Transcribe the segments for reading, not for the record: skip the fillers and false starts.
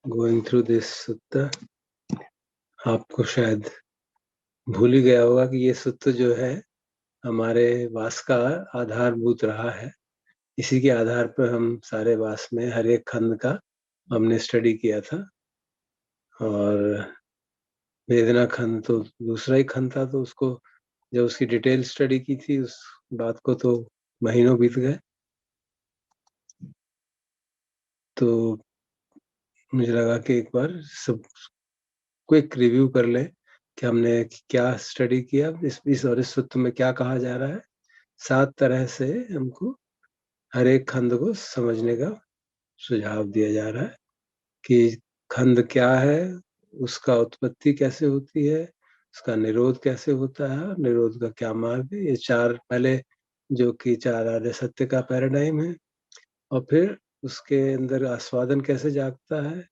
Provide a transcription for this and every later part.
Going through this सूत्र। आपको शायद भूल ही गया होगा कि ये सूत्र जो है हमारे वास का आधारभूत रहा है। इसी के आधार पर हम सारे वास में हर एक खंड का हमने स्टडी किया था। और वेदना खंड तो दूसरा ही खंड था, तो उसको जब उसकी डिटेल स्टडी की थी उस बात को तो महीनों बीत गए। तो मुझे लगा कि एक बार सब क्विक रिव्यू कर लें कि हमने क्या स्टडी किया, इस और इस सूत्र में क्या कहा जा रहा है। 7 तरह से हमको हर एक खंड को समझने का सुझाव दिया जा रहा है कि खंड क्या है, उसका उत्पत्ति कैसे होती है, उसका निरोध कैसे होता है, निरोध का क्या मार्ग है। ये 4 पहले जो कि 4 आर्य सत्य का पैराडाइम है, और फिर उसके अंदर आस्वादन कैसे जागता है,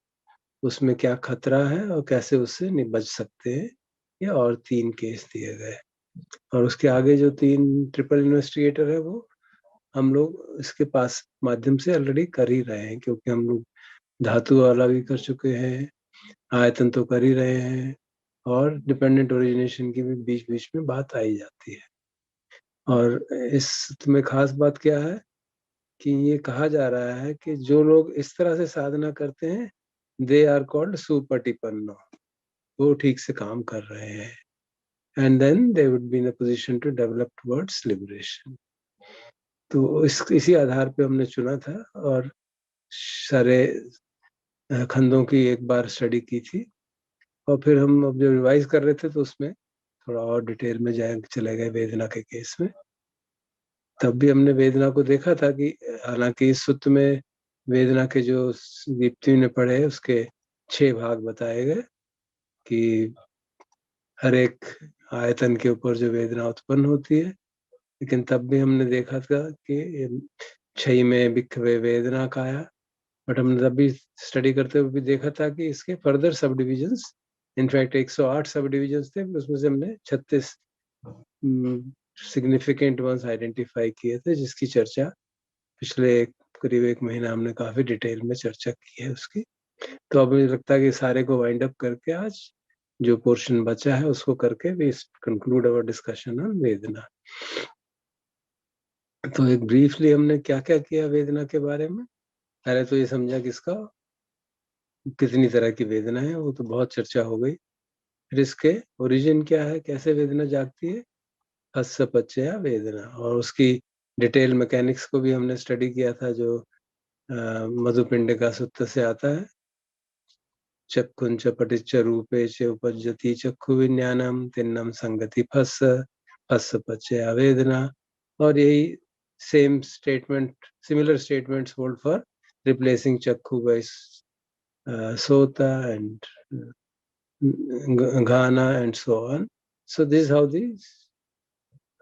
उसमें क्या खतरा है और कैसे उससे बच सकते हैं। ये और 3 केस दिए गए, और उसके आगे जो 3 ट्रिपल इन्वेस्टिगेटर है वो हम लोग इसके पास माध्यम से ऑलरेडी कर ही रहे हैं, क्योंकि हम लोग धातु वाला भी कर चुके हैं, आयतन तो कर ही रहे हैं, और डिपेंडेंट ओरिजिनेशन की भी बीच बीच में बात आई जाती है। और इस में खास बात क्या है कि ये कहा जा रहा है कि जो लोग इस तरह से साधना करते हैं दे आर कॉल्ड सुपटिपन्नो, वो ठीक से काम कर रहे हैं, and then they would be in a position to develop towards liberation. तो इसी आधार पे हमने चुना था, और सारे खंडों की एक बार स्टडी की थी। और फिर हम अब जब रिवाइज कर रहे थे तो उसमें थोड़ा और डिटेल में चले गए वेदना के केस में। तब भी हमने वेदना को देखा था कि हालांकि इस सूत्र में वेदना के जो दीप्ति ने पढ़े उसके 6 भाग बताए गए कि हर एक आयतन के ऊपर जो वेदना उत्पन्न होती है, लेकिन तब भी हमने देखा था कि क्षय में बिखवे वेदना का आया। बट हमने तब भी स्टडी करते हुए भी देखा था कि इसके फर्दर सब डिविजन्स, इनफैक्ट 108 सब डिविजन्स थे, उसमें से हमने 36 सिग्निफिकेंट वंस आइडेंटिफाई किए थे, जिसकी चर्चा पिछले करीब 1 महीना हमने काफी डिटेल में चर्चा की है उसकी। तो अब मुझे लगता है कि सारे को वाइंड अप करके आज जो पोर्शन बचा है उसको करके we conclude our discussion on वेदना। तो एक ब्रीफली हमने क्या क्या किया वेदना के बारे में। पहले तो ये समझा कि इसका कितनी तरह की वेदना है, वो तो बहुत चर्चा हो गई। फिर इसके ओरिजिन क्या है, कैसे वेदना जागती है, हस्य पचया वेदना, और उसकी डिटेल मैकेनिक्स को भी हमने स्टडी किया था, जो मधुपिंडिका सूत्र से आता है। चक्षुंच पटिच्च रूपे च उपज्जति चक्षु विज्ञानम तिन्नम संगति फस्य पचया वेदना। और यही same statement, similar statements hold for replacing चक्षु bye sota and ghana and so on. So this is how these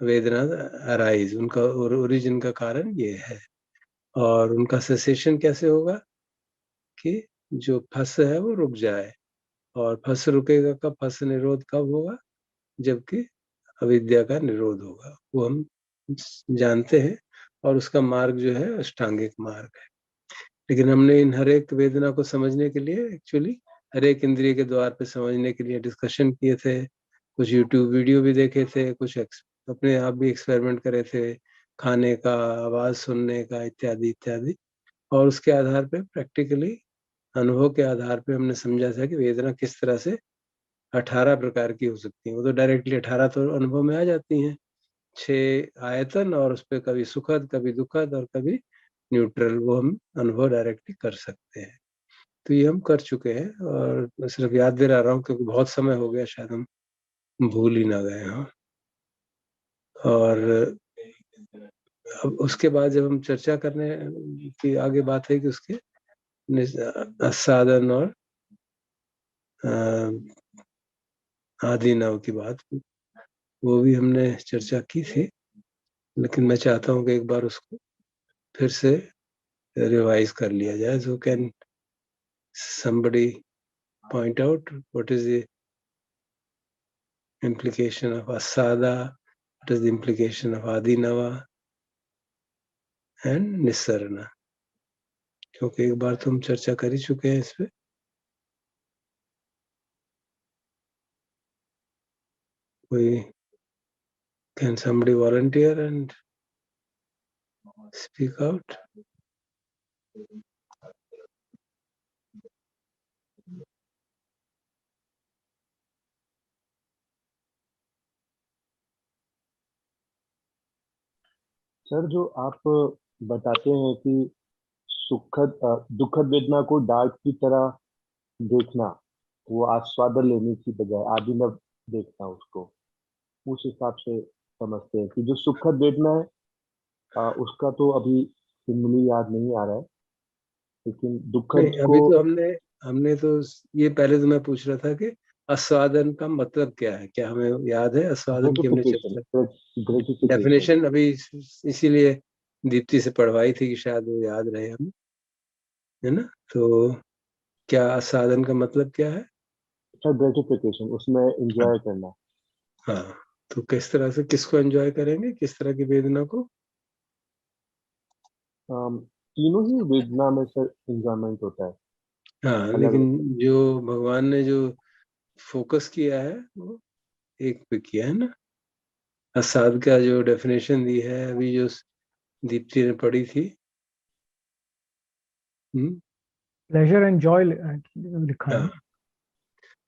वेदना अराइज, उनका ओरिजिन का कारण ये है। और उनका सेसेशन कैसे होगा कि जो फस है वो रुक जाए, और फस रुकेगा कब, फस निरोध कब होगा, जबकि अविद्या का निरोध होगा, वो हम जानते हैं। और उसका मार्ग जो है अष्टांगिक मार्ग है। लेकिन हमने इन हर एक वेदना को समझने के लिए एक्चुअली हर एक इंद्रिय के द्वार पे समझने के लिए डिस्कशन किए थे, कुछ यूट्यूब वीडियो भी देखे थे, कुछ अपने आप भी एक्सपेरिमेंट करे थे, खाने का, आवाज सुनने का, इत्यादि इत्यादि। और उसके आधार पे प्रैक्टिकली अनुभव के आधार पे हमने समझा था कि वेदना किस तरह से 18 प्रकार की हो सकती है। वो तो डायरेक्टली 18 तो अनुभव में आ जाती हैं, 6 आयतन, और उस पर कभी सुखद, कभी दुखद, और कभी न्यूट्रल, वो हम अनुभव डायरेक्टली कर सकते हैं। तो ये हम कर चुके हैं, और मैं सिर्फ याद दिला रहा हूँ क्योंकि बहुत समय हो गया, शायद हम भूल ही ना गए। हाँ, और अब उसके बाद जब हम चर्चा करने की आगे बात है कि उसके साधन और आदि नव की बात, वो भी हमने चर्चा की थी। लेकिन मैं चाहता हूँ कि एक बार उसको फिर से रिवाइज कर लिया जाए। So can somebody point out what is the implication of asada, what is the implication of adinava and निस्सरना, क्योंकि एक बार तो हम चर्चा कर ही चुके हैं इस पे। कोई, can somebody volunteer and speak out? Sir, जो आप बताते हैं कि दुखद वेदना को डार्क की तरह देखना, वो आस्वादन लेने की बजाय आदिनव देखना, उसको उस हिसाब से समझते हैं कि जो सुखद वेदना है, उसका तो अभी सिमुली याद नहीं आ रहा है, लेकिन दुखद नहीं, को अभी तो हमने हमने तो ये पहले तो मैं पूछ रहा था कि आस्वादन का मतलब क्या है, क्या हमें याद है आस्वादन की हमने ग्रेटिफिकेशन, चर्चा? ग्रेटिफिकेशन। डेफिनेशन अभी इसीलिए दीप्ति से पढ़वाई थी कि शायद वो याद रहे हमें, है ना? तो क्या आस्वादन का मतलब क्या है? सर, ग्रेटिफिकेशन, उसमें एंजॉय करना। हाँ, तो किस तरह से किसको एंजॉय करेंगे, किस तरह की वेदना को? तीनों ही वेदना में सर एंजॉयमेंट होता है, हाँ, अलग लेकिन अलग। जो भगवान ने जो फोकस किया है वो एक पे किया है ना। आस्वाद का जो डेफिनेशन दी है अभी जो दीप्ति ने पढ़ी थी, प्लेजर एंड जॉय लिखा है हाँ, ना।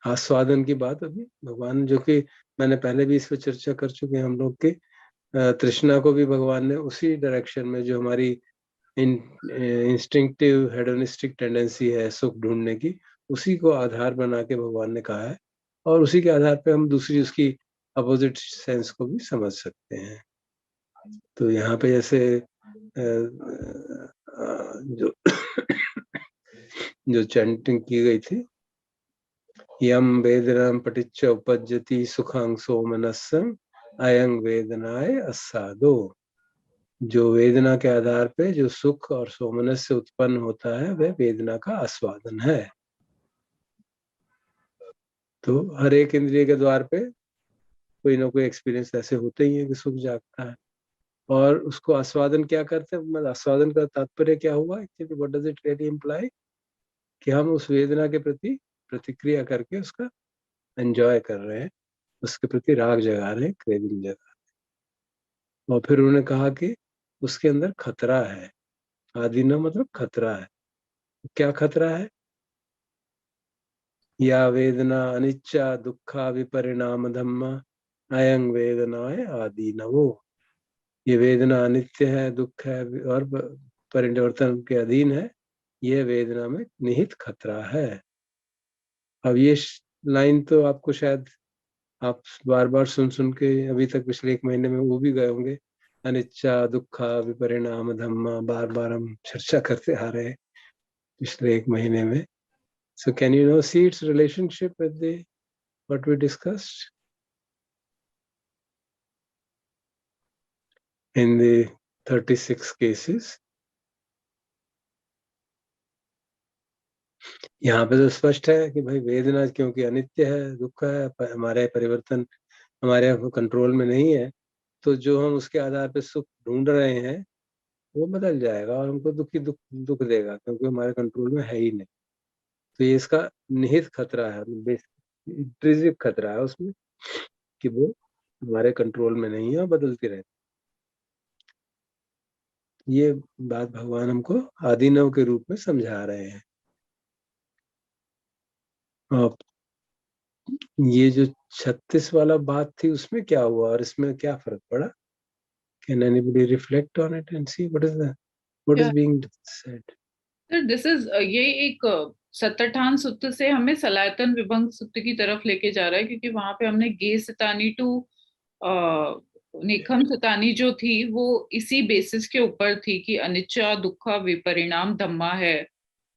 आस्वादन की बात अभी भगवान, जो कि मैंने पहले भी इस पर चर्चा कर चुके हैं हम लोग के, तृष्णा को भी भगवान ने उसी डायरेक्शन में, जो हमारी इंस्टिंक्टिव हेडोनिस्टिक टेंडेंसी है सुख ढूंढने की, उसी को आधार बना के भगवान ने कहा है, और उसी के आधार पे हम दूसरी उसकी अपोजिट सेंस को भी समझ सकते हैं। तो यहाँ पे जैसे जो जो चैंटिंग की गई थी, यम वेदनम पटिच्च उपज्जति सुखं सोमनस्सम अयं वेदनाय अस्सादो। जो वेदना के आधार पे जो सुख और सोमनस से उत्पन्न होता है वह वेदना का आस्वादन है। तो हर एक इंद्रिय के द्वार पे कोई ना कोई एक्सपीरियंस ऐसे होते ही है कि सुख जागता है, और उसको आस्वादन क्या करते हैं, मतलब आस्वादन का तात्पर्य क्या हुआ actually, what does it really imply? कि हम उस वेदना के प्रति प्रतिक्रिया करके उसका एंजॉय कर रहे हैं, उसके प्रति राग जगा रहे हैं, क्रेविंग जगा रहे हैं। और फिर उन्होंने कहा कि उसके अंदर खतरा है। आदीनव मतलब खतरा है। क्या खतरा है? या वेदना अनिच्चा दुखा विपरिणाम धम्मा अयं वेदनाय आदीनवो। ये वेदना अनित्य है, दुख है और परिवर्तन के अधीन है, यह वेदना में निहित खतरा है। अब ये लाइन तो आपको शायद आप बार बार सुन सुन के अभी तक पिछले एक महीने में वो भी गए होंगे, अनिच्चा दुखा विपरिणाम धम्मा, बार बार हम चर्चा करते आ रहे हैं पिछले एक महीने में। So can you now see its relationship with the what we discussed in the 36 cases? यहाँ पे तो स्पष्ट है कि भाई वेदना क्योंकि अनित्य है, दुख है, हमारे परिवर्तन हमारे कंट्रोल में नहीं है, तो जो हम उसके आधार पे सुख ढूंढ रहे हैं वो बदल जाएगा और हमको दुख दुख देगा, क्योंकि हमारे कंट्रोल में है ही नहीं। तो ये इसका निहित खतरा है, इंट्रिंसिक खतरा है उसमें, कि वो हमारे कंट्रोल में नहीं है और बदलती रहती है। ये बात भगवान हमको आदिनव के रूप में समझा रहे हैं। और ये जो 36 वाला बात थी उसमें क्या हुआ और इसमें क्या फर्क पड़ा? Can anybody reflect on it and see what is Yeah, being said? sir, this is ये एक सत्तरठान सूत्र से हमें सलायतन विभंग सूत्र की तरफ लेके जा रहा है, क्योंकि वहां पे हमने गे सितानी टू निखम सितानी जो थी वो इसी बेसिस के ऊपर थी कि अनिच्चा दुखा विपरिणाम धम्मा है।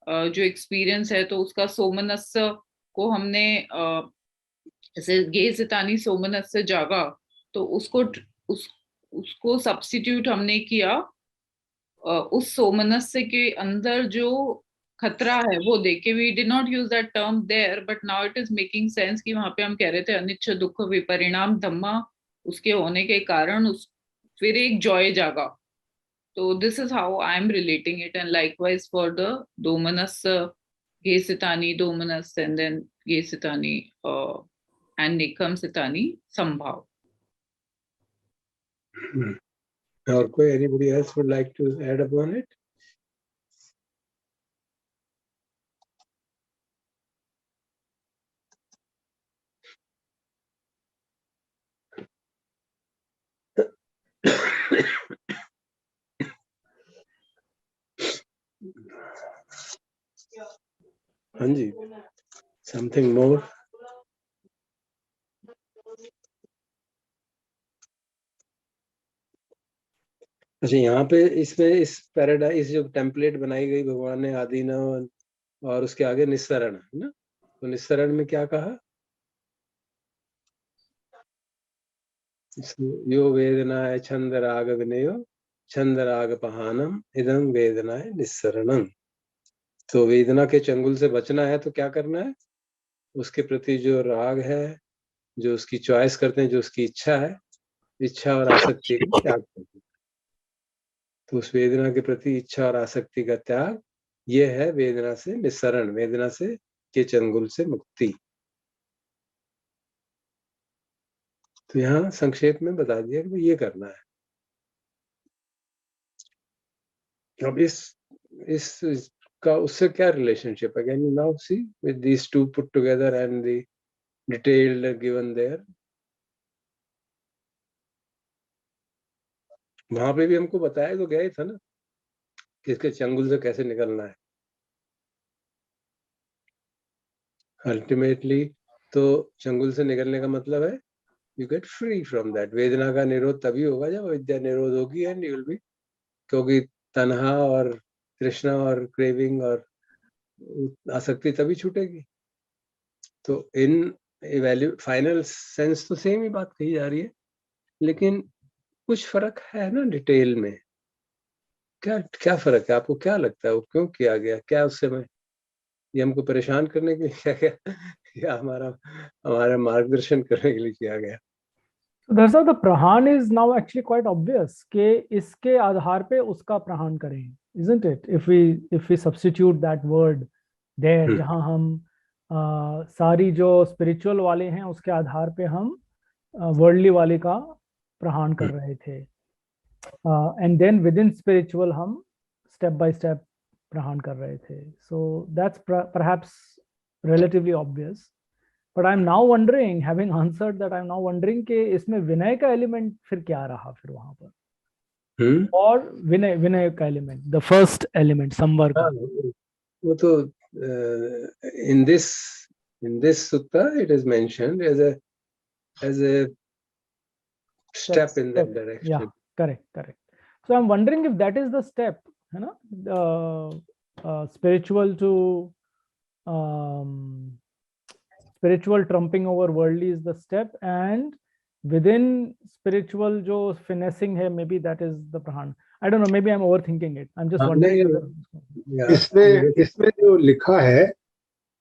जो एक्सपीरियंस है तो उसका सोमनस्य को हमने जैसे गे सितानी सोमनस्य जागा, तो उसको सब्स्टिट्यूट हमने किया उस सोमनस्य के अंदर जो खतरा है वो देख के। We did not use that term there, but now it is making sense कि वहां पे हम कह रहे थे अनिच्छ दुख विपरिणाम धम्मा, उसके होने के कारण उस फिर एक जॉय जागा। तो this is how I am relating it, and likewise for the Domanassa Gehasitani Domanassa and then Gehasitani and Nekam Sitani Sambhav. और कोई anybody else would like to add upon it? हाँ जी, something more? अच्छा, यहाँ पे इसमें इस पैराडाइज जो टेम्पलेट बनाई गई भगवान ने आदिनव और उसके आगे निस्सरण है ना, तो निस्सरण में क्या कहा? यो वेदनाय छंद राग विनयो छंद राग पहानम इदं वेदनाय निस्सरणम। तो वेदना के चंगुल से बचना है तो क्या करना है? उसके प्रति जो राग है, जो उसकी चॉइस करते हैं, जो उसकी इच्छा है, इच्छा और आसक्ति का त्याग करते हैं। तो उस वेदना के प्रति इच्छा और आसक्ति का त्याग, ये है वेदना से निस्सरण, वेदना से के चंगुल से मुक्ति। तो यहाँ संक्षेप में बता दिया कि ये करना है। अब इस का उससे क्या रिलेशनशिप है? Can you now see with these two put together and the detailed given there? वहां पे भी हमको बताया तो गया ही था ना कि इसके चंगुल से कैसे निकलना है। अल्टीमेटली तो चंगुल से निकलने का मतलब है you get free from that. वेदना का निरोध तभी होगा जब विद्या निरोध होगी, एंड यू विल बी, क्योंकि तन्हा और तृष्णा और क्रेविंग और आसक्ति तभी छूटेगी। तो इन वैल्यू फाइनल सेंस तो सेम ही बात कही जा रही है, लेकिन कुछ फर्क है ना डिटेल में। क्या फर्क है? आपको क्या लगता है वो क्यों किया गया? क्या उससे में ये हमको परेशान करने के लिए किया गया या हमारा मार्गदर्शन करने के लिए किया गया? दरअसल the prahan is now actually quite obvious कि इसके आधार पे उसका प्रहान करें, isn't it? If we substitute that word there, जहां हम सारी जो स्पिरिचुअल वाले हैं उसके आधार पे हम वर्ल्डली वाले का प्रहान कर रहे थे, and then within spiritual हम स्टेप बाय स्टेप प्रहान कर रहे थे. So that's perhaps relatively obvious. But I'm now wondering, having answered that, I'm now wondering कि इसमें विनय का एलिमेंट फिर क्या रहा फिर वहां पर? और विनय का एलिमेंट, द फर्स्ट एलिमेंट संवर का, वो तो in this sutta it is mentioned as a step in that direction. Yeah, correct. So I'm wondering if that is the step, है ना, spiritual to spiritual trumping over worldly is the step, and within spiritual जो finessing है, maybe that is the prahan. I don't know, maybe I'm overthinking it. I'm just wondering. इसमें जो लिखा है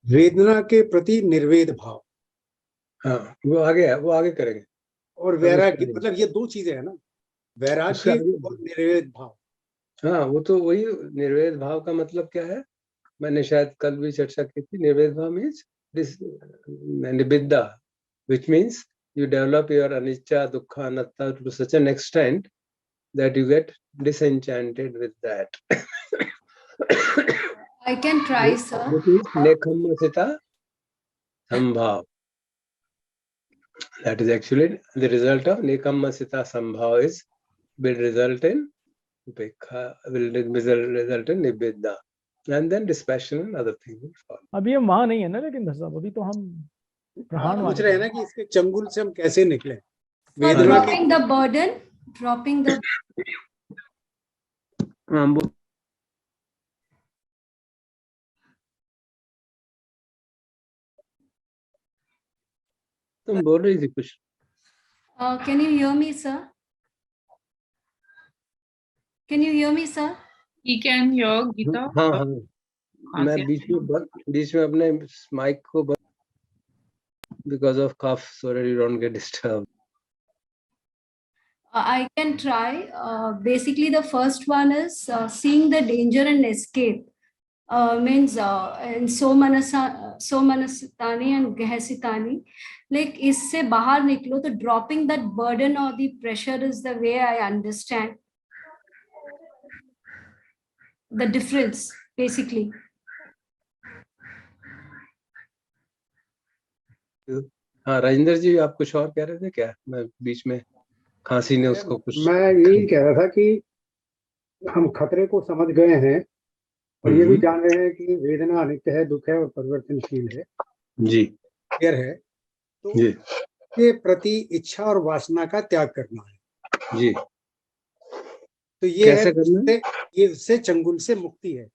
वेदना के प्रति निर्वेद भाव, हाँ वो आगे करेंगे। और वैराग्य, मतलब ये दो चीजें है ना, वैराग्य और निर्वेद भाव। हाँ वो तो वही निर्वेद भाव का मतलब क्या है, मैंने शायद कल भी चर्चा की थी। निर्वेद भाव means निबिद्धा, which means you develop your anicca, dukkha, anatta to such an extent that you get disenchanted with that. I can try, sir. Nekhammasita sambhav. That is actually the result of Nekammasita sambhav is will result in upekha, will result in nibbida, and then dispassion and other things will follow. अभी हम वहां नहीं है ना, लेकिन साहब अभी तो हम प्रहान पूछ रहे हैं ना कि इसके चंगुल से हम कैसे निकले। Dropping the burden, dropping the तुम बोल रही थी कुछ? Can you hear me, sir? Can you hear me, sir? He can hear Geeta. हाँ, मैं बीच में अपने माइक को बंद, because of cough, so that you don't get disturbed. I can try. Basically, the first one is seeing the danger and escape. means in somanasitani and gehasitani, like इससे बाहर निकलो, तो dropping that burden or the pressure is the way I understand the difference basically. हाँ राजेंद्र जी, आप कुछ और कह रहे थे क्या? मैं बीच में, खांसी ने उसको कुछ, मैं यही कह रहा था कि हम खतरे को समझ गए हैं और ये भी जान रहे हैं कि वेदना अनित्य है, दुख है और परिवर्तनशील है जी क्लियर है, तो जी के प्रति इच्छा और वासना का त्याग करना है जी। तो ये कैसे है करना है? ये उससे चंगुल से मुक्ति है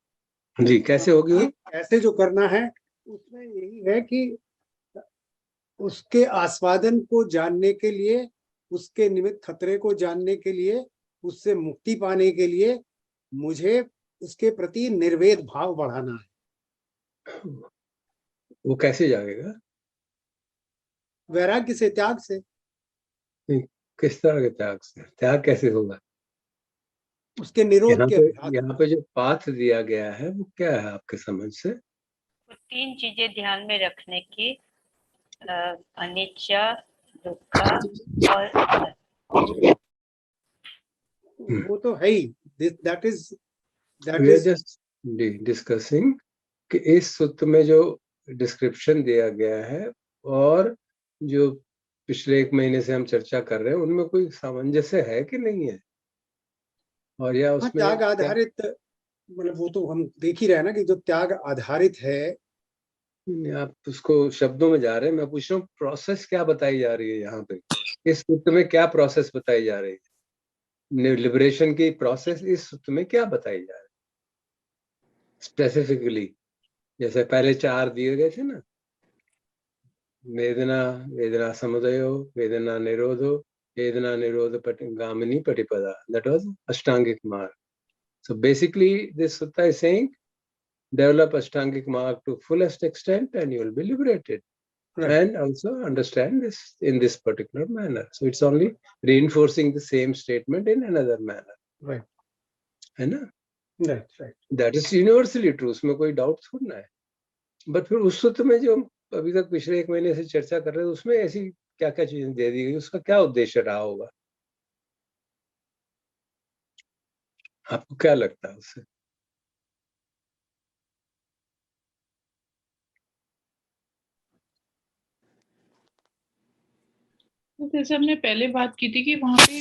जी, कैसे होगी वो? ऐसे जो करना है उसमें यही है कि उसके आस्वादन को जानने के लिए, उसके निमित्त खतरे को जानने के लिए, उससे मुक्ति पाने के लिए मुझे उसके प्रति निर्वेद भाव बढ़ाना है। वो कैसे जागेगा? वैराग्य से, त्याग से। किस तरह के त्याग से? त्याग कैसे होगा? उसके निरोध के अभ्यास। यहाँ पे जो पाथ दिया गया है वो क्या है आपके समझ से? तीन चीजें ध्यान में रखने की, अनिच्छा, दुख और वो तो है ही, दैट इज जस्ट डिस्कसिंग कि इस सूत्र में जो डिस्क्रिप्शन दिया गया है और जो पिछले एक महीने से हम चर्चा कर रहे हैं उनमें कोई सामंजस्य है कि नहीं है? और या उसमें त्याग आधारित, मतलब वो तो हम देख ही रहे हैं ना कि जो त्याग आधारित है, आप उसको शब्दों में जा रहे हैं, मैं पूछ रहा हूँ प्रोसेस क्या बताई जा रही है यहाँ पे? इस सूत्र में क्या प्रोसेस बताई जा रही है? लिबरेशन की प्रोसेस इस सूत्र में क्या बताई जा रही है स्पेसिफिकली? जैसे पहले 4 दिए गए थे ना, वेदना समुदयो, वेदना निरोधो, वेदना निरोध Gamini पटिपदा, that was Ashtangic marg. So basically this sutta is saying develop Ashtangic marg to fullest extent and you will be liberated. Right. And also understand this in this particular manner. So it's only reinforcing the same statement in another manner. Right. है ना? Right, right. That is universally true. उसमें कोई doubt थोड़ा है। But फिर उस सूत्र में जो अभी तक पिछले एक महीने से चर्चा कर रहे हैं उसमें ऐसी क्या क्या चीजें दे दी गई, उसका क्या उद्देश्य रहा होगा? आपको क्या लगता है उससे? जैसे हमने पहले बात की थी कि वहां पे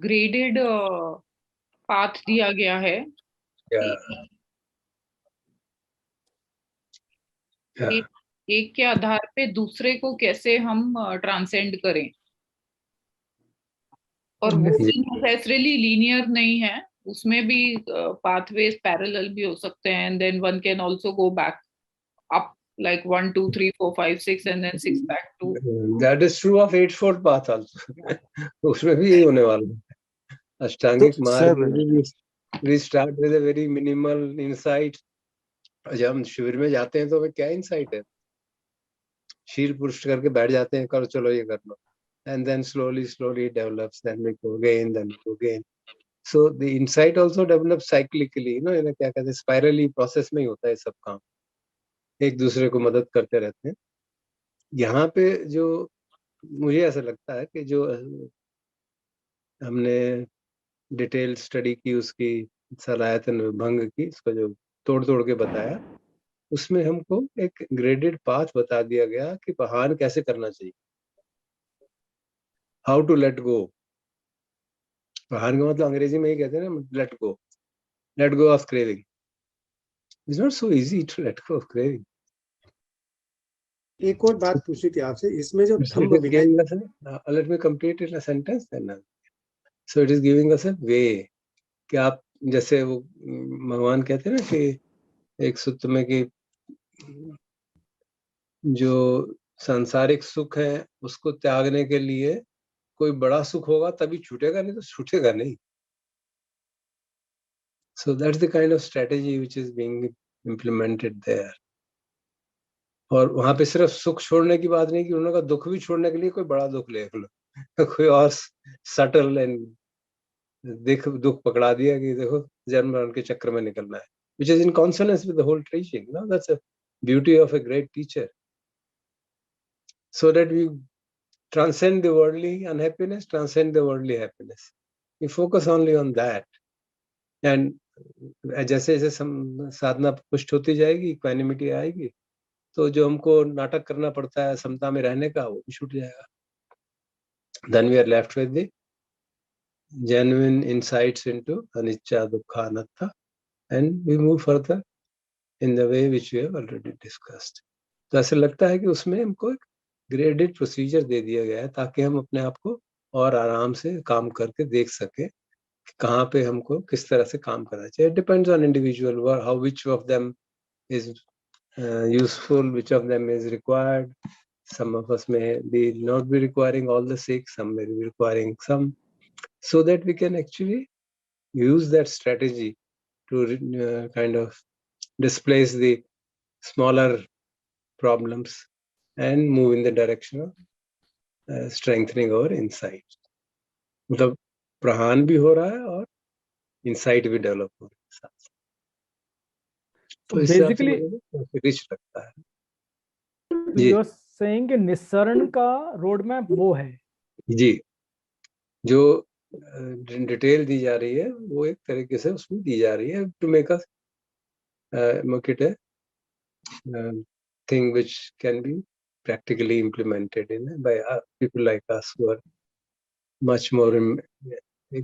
ग्रेडेड पाथ दिया गया है एक के आधार पे दूसरे को कैसे हम ट्रांसेंड करें, और वो नेसेसरीली लीनियर नहीं है, उसमें भी पाथवेज पैरेलल भी हो सकते हैं, and then one can also go back up like 1 2 3 4 5 6 and then 6 back to that is true of 8-fold path also. उसमें भी यही होने वाला है। अष्टांगिक मार्ग we start with a very minimal insight. जब हम शिविर में जाते हैं तो हमें क्या इंसाइट है? शील पुरुष करके बैठ जाते हैं, करो चलो ये कर लो, and then slowly develops, then we go again. So the insight also develops cyclically, you know, क्या कहते हैं, स्पाइरली प्रोसेस में ही होता है सब काम, एक दूसरे को मदद करते रहते हैं। यहाँ पे जो मुझे ऐसा लगता है कि जो हमने डिटेल स्टडी की उसकी सलायतन विभंग की, इसको जो तोड़ के बताया, उसमें हमको एक ग्रेडेड पाथ बता दिया गया कि प्रहान कैसे करना चाहिए, हाउ टू लेट गो। प्रहान का मतलब अंग्रेजी में ही कहते हैं ना, let go of craving. It's not so easy to let go of craving. एक और बात पूछी थी आपसे, इसमें जो let me complete it in a sentence then. So it is giving us a way कि आप जैसे वो भगवान कहते हैं ना कि एक सूत्र में कि जो सांसारिक सुख है उसको त्यागने के लिए कोई बड़ा सुख होगा तभी छूटेगा, नहीं तो छूटेगा नहीं। So that's the kind of strategy which is being implemented there. और वहां पे सिर्फ सुख छोड़ने की बात नहीं कि उन्होंने कहा दुख भी छोड़ने के लिए कोई बड़ा दुख ले लो, कोई और सटल एंड दुख पकड़ा दिया कि देखो जन्म मरण के चक्र में निकलना है, which is in consonance with the whole teaching. No, that's a beauty of a great teacher. So that we transcend the worldly unhappiness, transcend the worldly happiness. We focus only on that. And जैसे जैसे साधना पुष्ट होती जाएगी, equanimity आएगी, तो जो हमको नाटक करना पड़ता है समता में रहने का, वो भी छूट जाएगा. Then we are left with the genuine insights into anicca, dukkha, anatta, and we move further in the way which we have already discussed. तो ऐसे लगता है कि उसमें हमको एक ग्रेडेड प्रोसीजर दे दिया गया है ताकि हम अपने आप को और आराम से काम करके देख सके कि कहाँ पे हमको किस तरह से काम करना चाहिए. It depends on individual, how which of them is useful, which of them is required. Some of us may be not be requiring all the 6, some may be requiring some, so that we can actually use that strategy to kind of displace the smaller problems and move in the direction of strengthening our insight. मतलब प्रहान भी हो रहा है और insight भी develop हो रहा है. तो इस हिसाब से मुझे रिच लगता है. You're saying कि निस्सरण का रोड मैप वो है जी, जो डिटेल दी जा रही है वो एक तरीके से उसमें दी जा रही है to make it a thing which can be practically implemented by people like us who are much more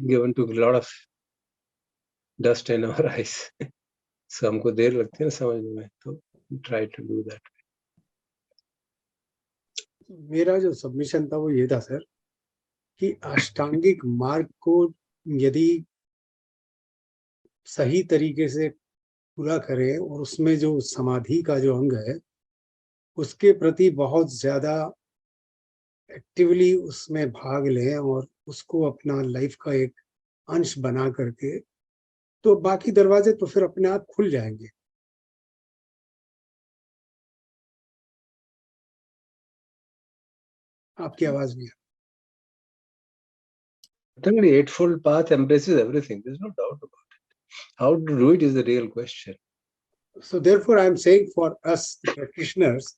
given to a lot of dust in our eyes. So हमको देर लगती है समझने में, तो try to do that. मेरा जो submission था वो ये था सर कि अष्टांगिक मार्ग को यदि सही तरीके से पूरा करें और उसमें जो समाधि का जो अंग है उसके प्रति बहुत ज्यादा एक्टिवली उसमें भाग लें और उसको अपना लाइफ का एक अंश बना करके, तो बाकी दरवाजे तो फिर अपने आप खुल जाएंगे. आपकी आवाज नहीं. Certainly, Eightfold Path embraces everything. There's no doubt about it. How to do it is the real question. So therefore, I'm saying for us the practitioners,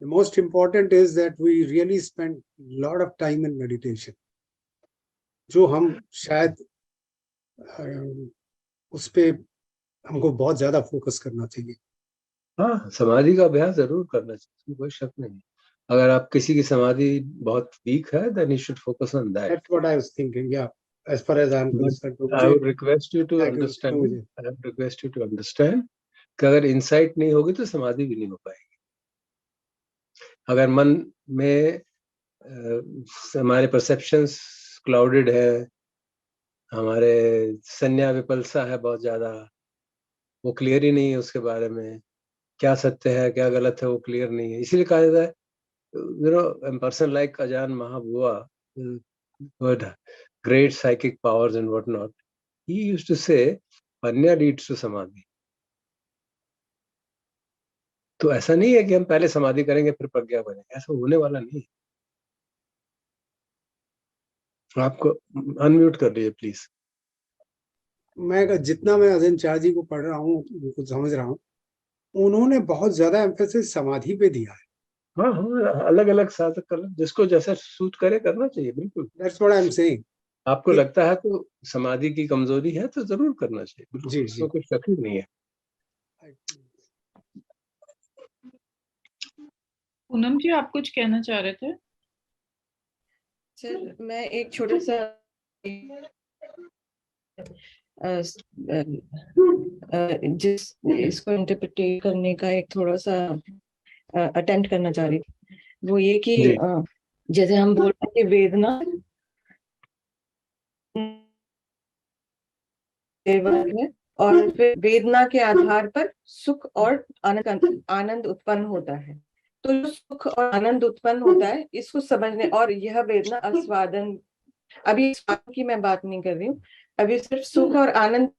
the most important is that we really spend a lot of time in meditation. जो हम शायद उस पे हमको बहुत ज्यादा focus करना चाहिए. हाँ, समाधि का अभ्यास जरूर करना चाहिए, कोई शक नहीं. अगर आप किसी की समाधि बहुत वीक है, then you should focus on that. That's what I was thinking. Yeah, as far as I'm concerned. I would request you to understand. I would request you to understand कि अगर insight नहीं होगी तो समाधि भी नहीं हो पाएगी. अगर मन में हमारे perceptions clouded है, हमारे संज्ञा विपलसा है बहुत ज्यादा, वो क्लियर ही नहीं है उसके बारे में, क्या सत्य है क्या गलत है वो क्लियर नहीं है. इसीलिए कहा जाता है, a person like Ajahn Mahabua, who had great psychic powers and whatnot, he used to say, Panya leads to samadhi. तो ऐसा नहीं है कि हम पहले समाधि करेंगे फिर प्रज्ञा बनेंगे, ऐसा होने वाला नहीं. आपको अनम्यूट कर लीजिए प्लीज. मैं जितना मैं अजन चाह जी को पढ़ रहा हूँ, कुछ समझ रहा हूँ, उन्होंने बहुत ज्यादा एम्फेसिस समाधि पे दिया है. हाँ, अलग अलग साधक कर, जिसको जैसा सूट करे करना चाहिए, बिल्कुल. That's what I'm saying. आपको लगता है तो समाधि की कमजोरी है तो जरूर करना चाहिए, बिल्कुल, इसमें कुछ शक ही नहीं है. पूनम जी, आप कुछ कहना चाह रहे थे? सर, मैं एक छोटा सा जिस इसको इंटरप्रेट करने का एक थोड़ा सा अटेम्प्ट करना चाह रही थी, वो ये कि जैसे हम बोलते हैं कि वेदना है और फिर वेदना के आधार पर सुख और आनंद उत्पन्न होता है. तो जो सुख और आनंद उत्पन्न होता है इसको समझने, और यह वेदना आस्वादन, अभी स्वाद की मैं बात नहीं कर रही हूँ, अभी सिर्फ सुख और आनंद,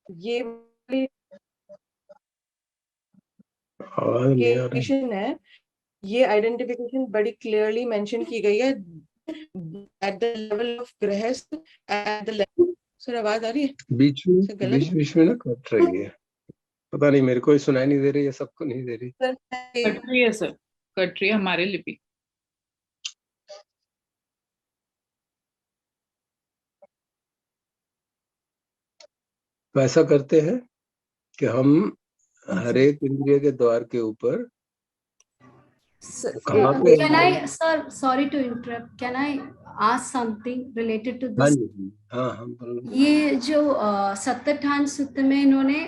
ये आइडेंटिफिकेशन है, ये आइडेंटिफिकेशन बड़ी क्लियरली मेंशन की गई है at the level of grihast, at the level sir आवाज आ रही है? बीच सर में गलत बीच में ना कट रही है, पता नहीं, मेरे को ही सुनाई नहीं दे रही है, सबको नहीं दे रही। सर कट रही है सर, कट रही है हमारे लिए भी। तो ऐसा करते हैं कि हम हर एक इंद्रिय के द्वार के ऊपर कहाँ पे Can I, sir, sorry to interrupt, can I ask something related to हाँ this? जी, हाँ हाँ बोलो। ये जो सत्तरठान सूत्र में इन्होंने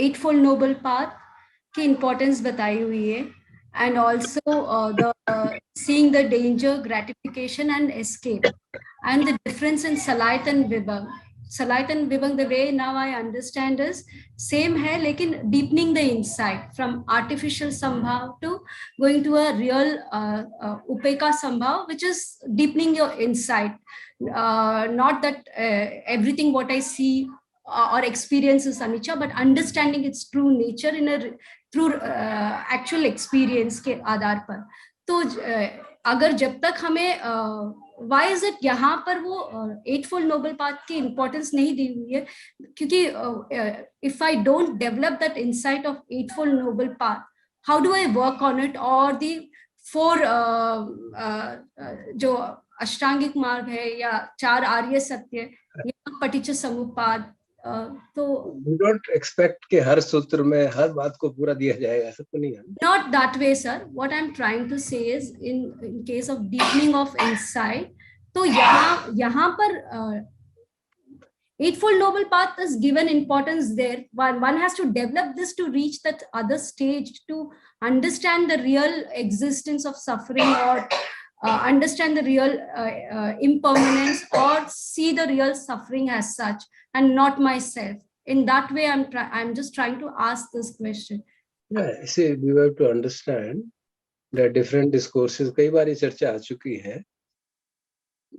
एट फोल्ड नोबल पाथ की इम्पोर्टेंस बताई हुई है, and also the seeing the danger, gratification and escape, and the difference in Salayat and Vibhang. Salayat and Vibhang, the way now I understand is same hai, lekin deepening the insight from artificial sambhav to going to a real upeka sambhav, which is deepening your insight. Not that everything what I see or experience is anicca, but understanding its true nature in a through actual experience के आधार पर. तो अगर जब तक हमें why is it यहाँ पर वो एट फोल्ड नोबल पाथ की इंपॉर्टेंस नहीं दी हुई है? क्योंकि if I don't develop that insight of eightfold noble path, how do I work on it? or the four जो अष्टांगिक मार्ग है या चार आर्य सत्य या पटिच्च समुपपाद, तो We don't expect कि हर सूत्र में हर बात को पूरा दिया जाएगा, ऐसा तो नहीं है। not that way, sir. What I'm trying to say is in case of deepening of insight, तो यहाँ पर eightfold noble path is given importance there. One has to develop this to reach that other stage, to understand the real existence of suffering, or understand the real impermanence, or see the real suffering as such and not myself. In that way, I'm just trying to ask this question. Yeah, see, we have to understand that different discourses, कई बार ये चर्चा आ चुकी है,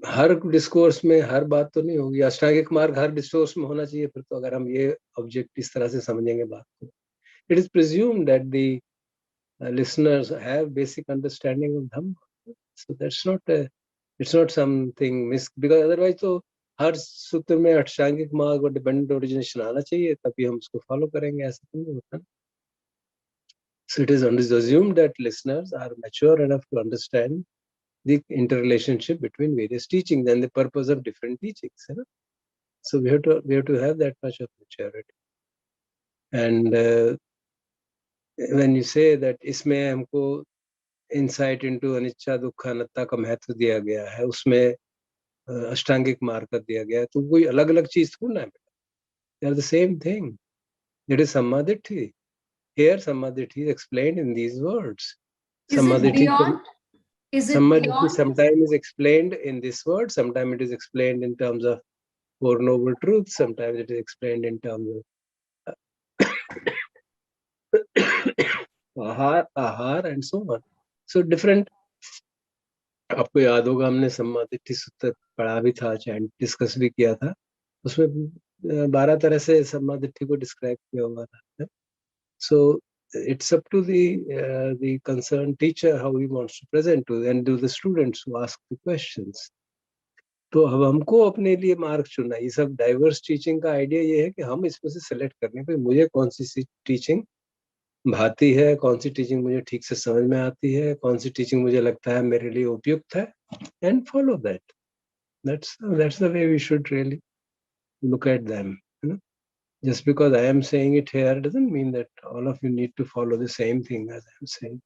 हर discourse में हर बात तो नहीं होगी। अष्टांगिक मार्ग हर डिस्कोर्स में होना चाहिए फिर तो, अगर हम ये ऑब्जेक्ट इस तरह से समझेंगे बात को। It is presumed that the listeners have basic understanding of Dhamma, so that's not it's not something because otherwise तो हर सूत्र में अष्टांगिक मार्ग और डिपेंडेंट ओरिजिनेशन आना चाहिए, तभी हम उसको फॉलो करेंगे, ऐसा तो नहीं होता। So it is assumed that listeners are mature enough to understand the interrelationship between various teachings and the purpose of different teachings, you know? So we have to have that much of maturity. And when you say that इसमें हमको insight into अनिच्छा दुख अनात्ता का महत्व दिया गया है, उसमें अष्टांगिक मार्ग का दिया गया है, तो कोई अलग अलग चीज थोड़ा ना है बेटा, they are the same thing. It is Sammaditthi. Here Sammaditthi is explained in these words. Is it beyond? Is it Sammaditthi beyond? sometimes is explained in this word, sometimes it is explained in terms of Four Noble Truths, sometimes it is explained in terms of ahar and so on. So different. आपको याद होगा हमने सम्मादिट्ठी सूत्र पढ़ा भी था, chant discuss भी किया था, उसमें 12 तरह से सम्मादिट्ठी को डिस्क्राइब किया हुआ था। So it's up to the concerned teacher how he wants to present to and to the students who ask the questions. तो अब हमको अपने लिए मार्ग चुनना। ये सब डाइवर्स टीचिंग का आइडिया ये है कि हम इसमें से सिलेक्ट करने पे मुझे कौन सी टीचिंग भाती है, कौन सी टीचिंग मुझे ठीक से समझ में आती है, कौन सी टीचिंग मुझे लगता है मेरे लिए उपयुक्त है, and follow that. That's the way we should really look at them, you know? Just because I am saying it here doesn't mean that all of you need to follow the same thing as I am saying.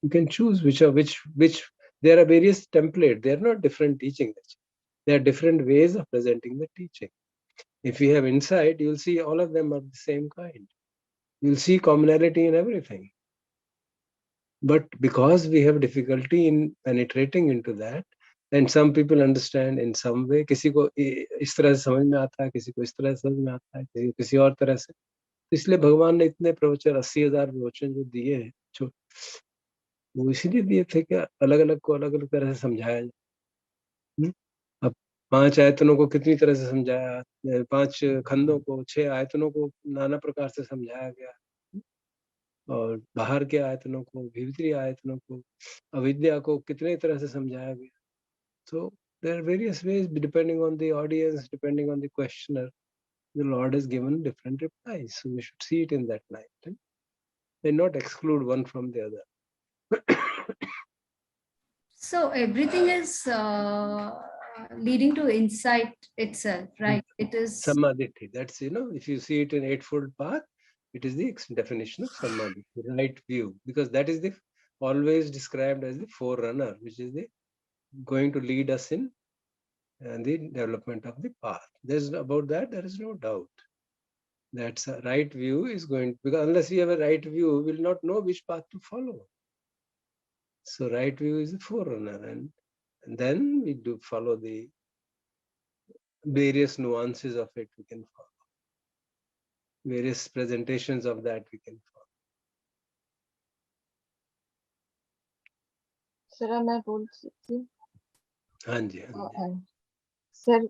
You can choose which. There are various templates. They are not different teachings. There are different ways of presenting the teaching. If you have insight, you'll see all of them are the same kind. You'll see commonality in everything. But because we have difficulty in penetrating into that, and some people understand in some way, किसी को इस तरह से समझ में आता है, किसी को इस तरह से समझ में आता है, किसी और तरह से, इसलिए भगवान ने इतने प्रवचन 80,000 प्रवचन जो दिए हैं, जो वो इसीलिए दिए थे कि अलग अलग को अलग अलग तरह से समझाया जाए। अब 5 आयतनों को कितनी तरह से समझाया, 5 खंडों को, 6 आयतनों को नाना प्रकार से समझाया गया, और बाहर के आयतनों को, भीतरी आयतनों को, अविद्या को कितने तरह से समझाया गया। So There are various ways depending on the audience, depending on the questioner. The Lord has given different replies, so we should see it in that light, and not exclude one from the other. So everything is leading to insight itself, right? It is Samadhi. That's, if you see it in Eightfold Path, it is the definition of Samadhi, right view, because that is the always described as the forerunner, which is the going to lead us in the development of the path. About that, there is no doubt. That's a right view is going, because unless we have a right view, we will not know which path to follow. So right view is the forerunner, and then we do follow the various nuances of it. We can follow various presentations of that. We can follow. Sir मैं बोल सकती हूँ? हाँ जी, हाँ जी। Sir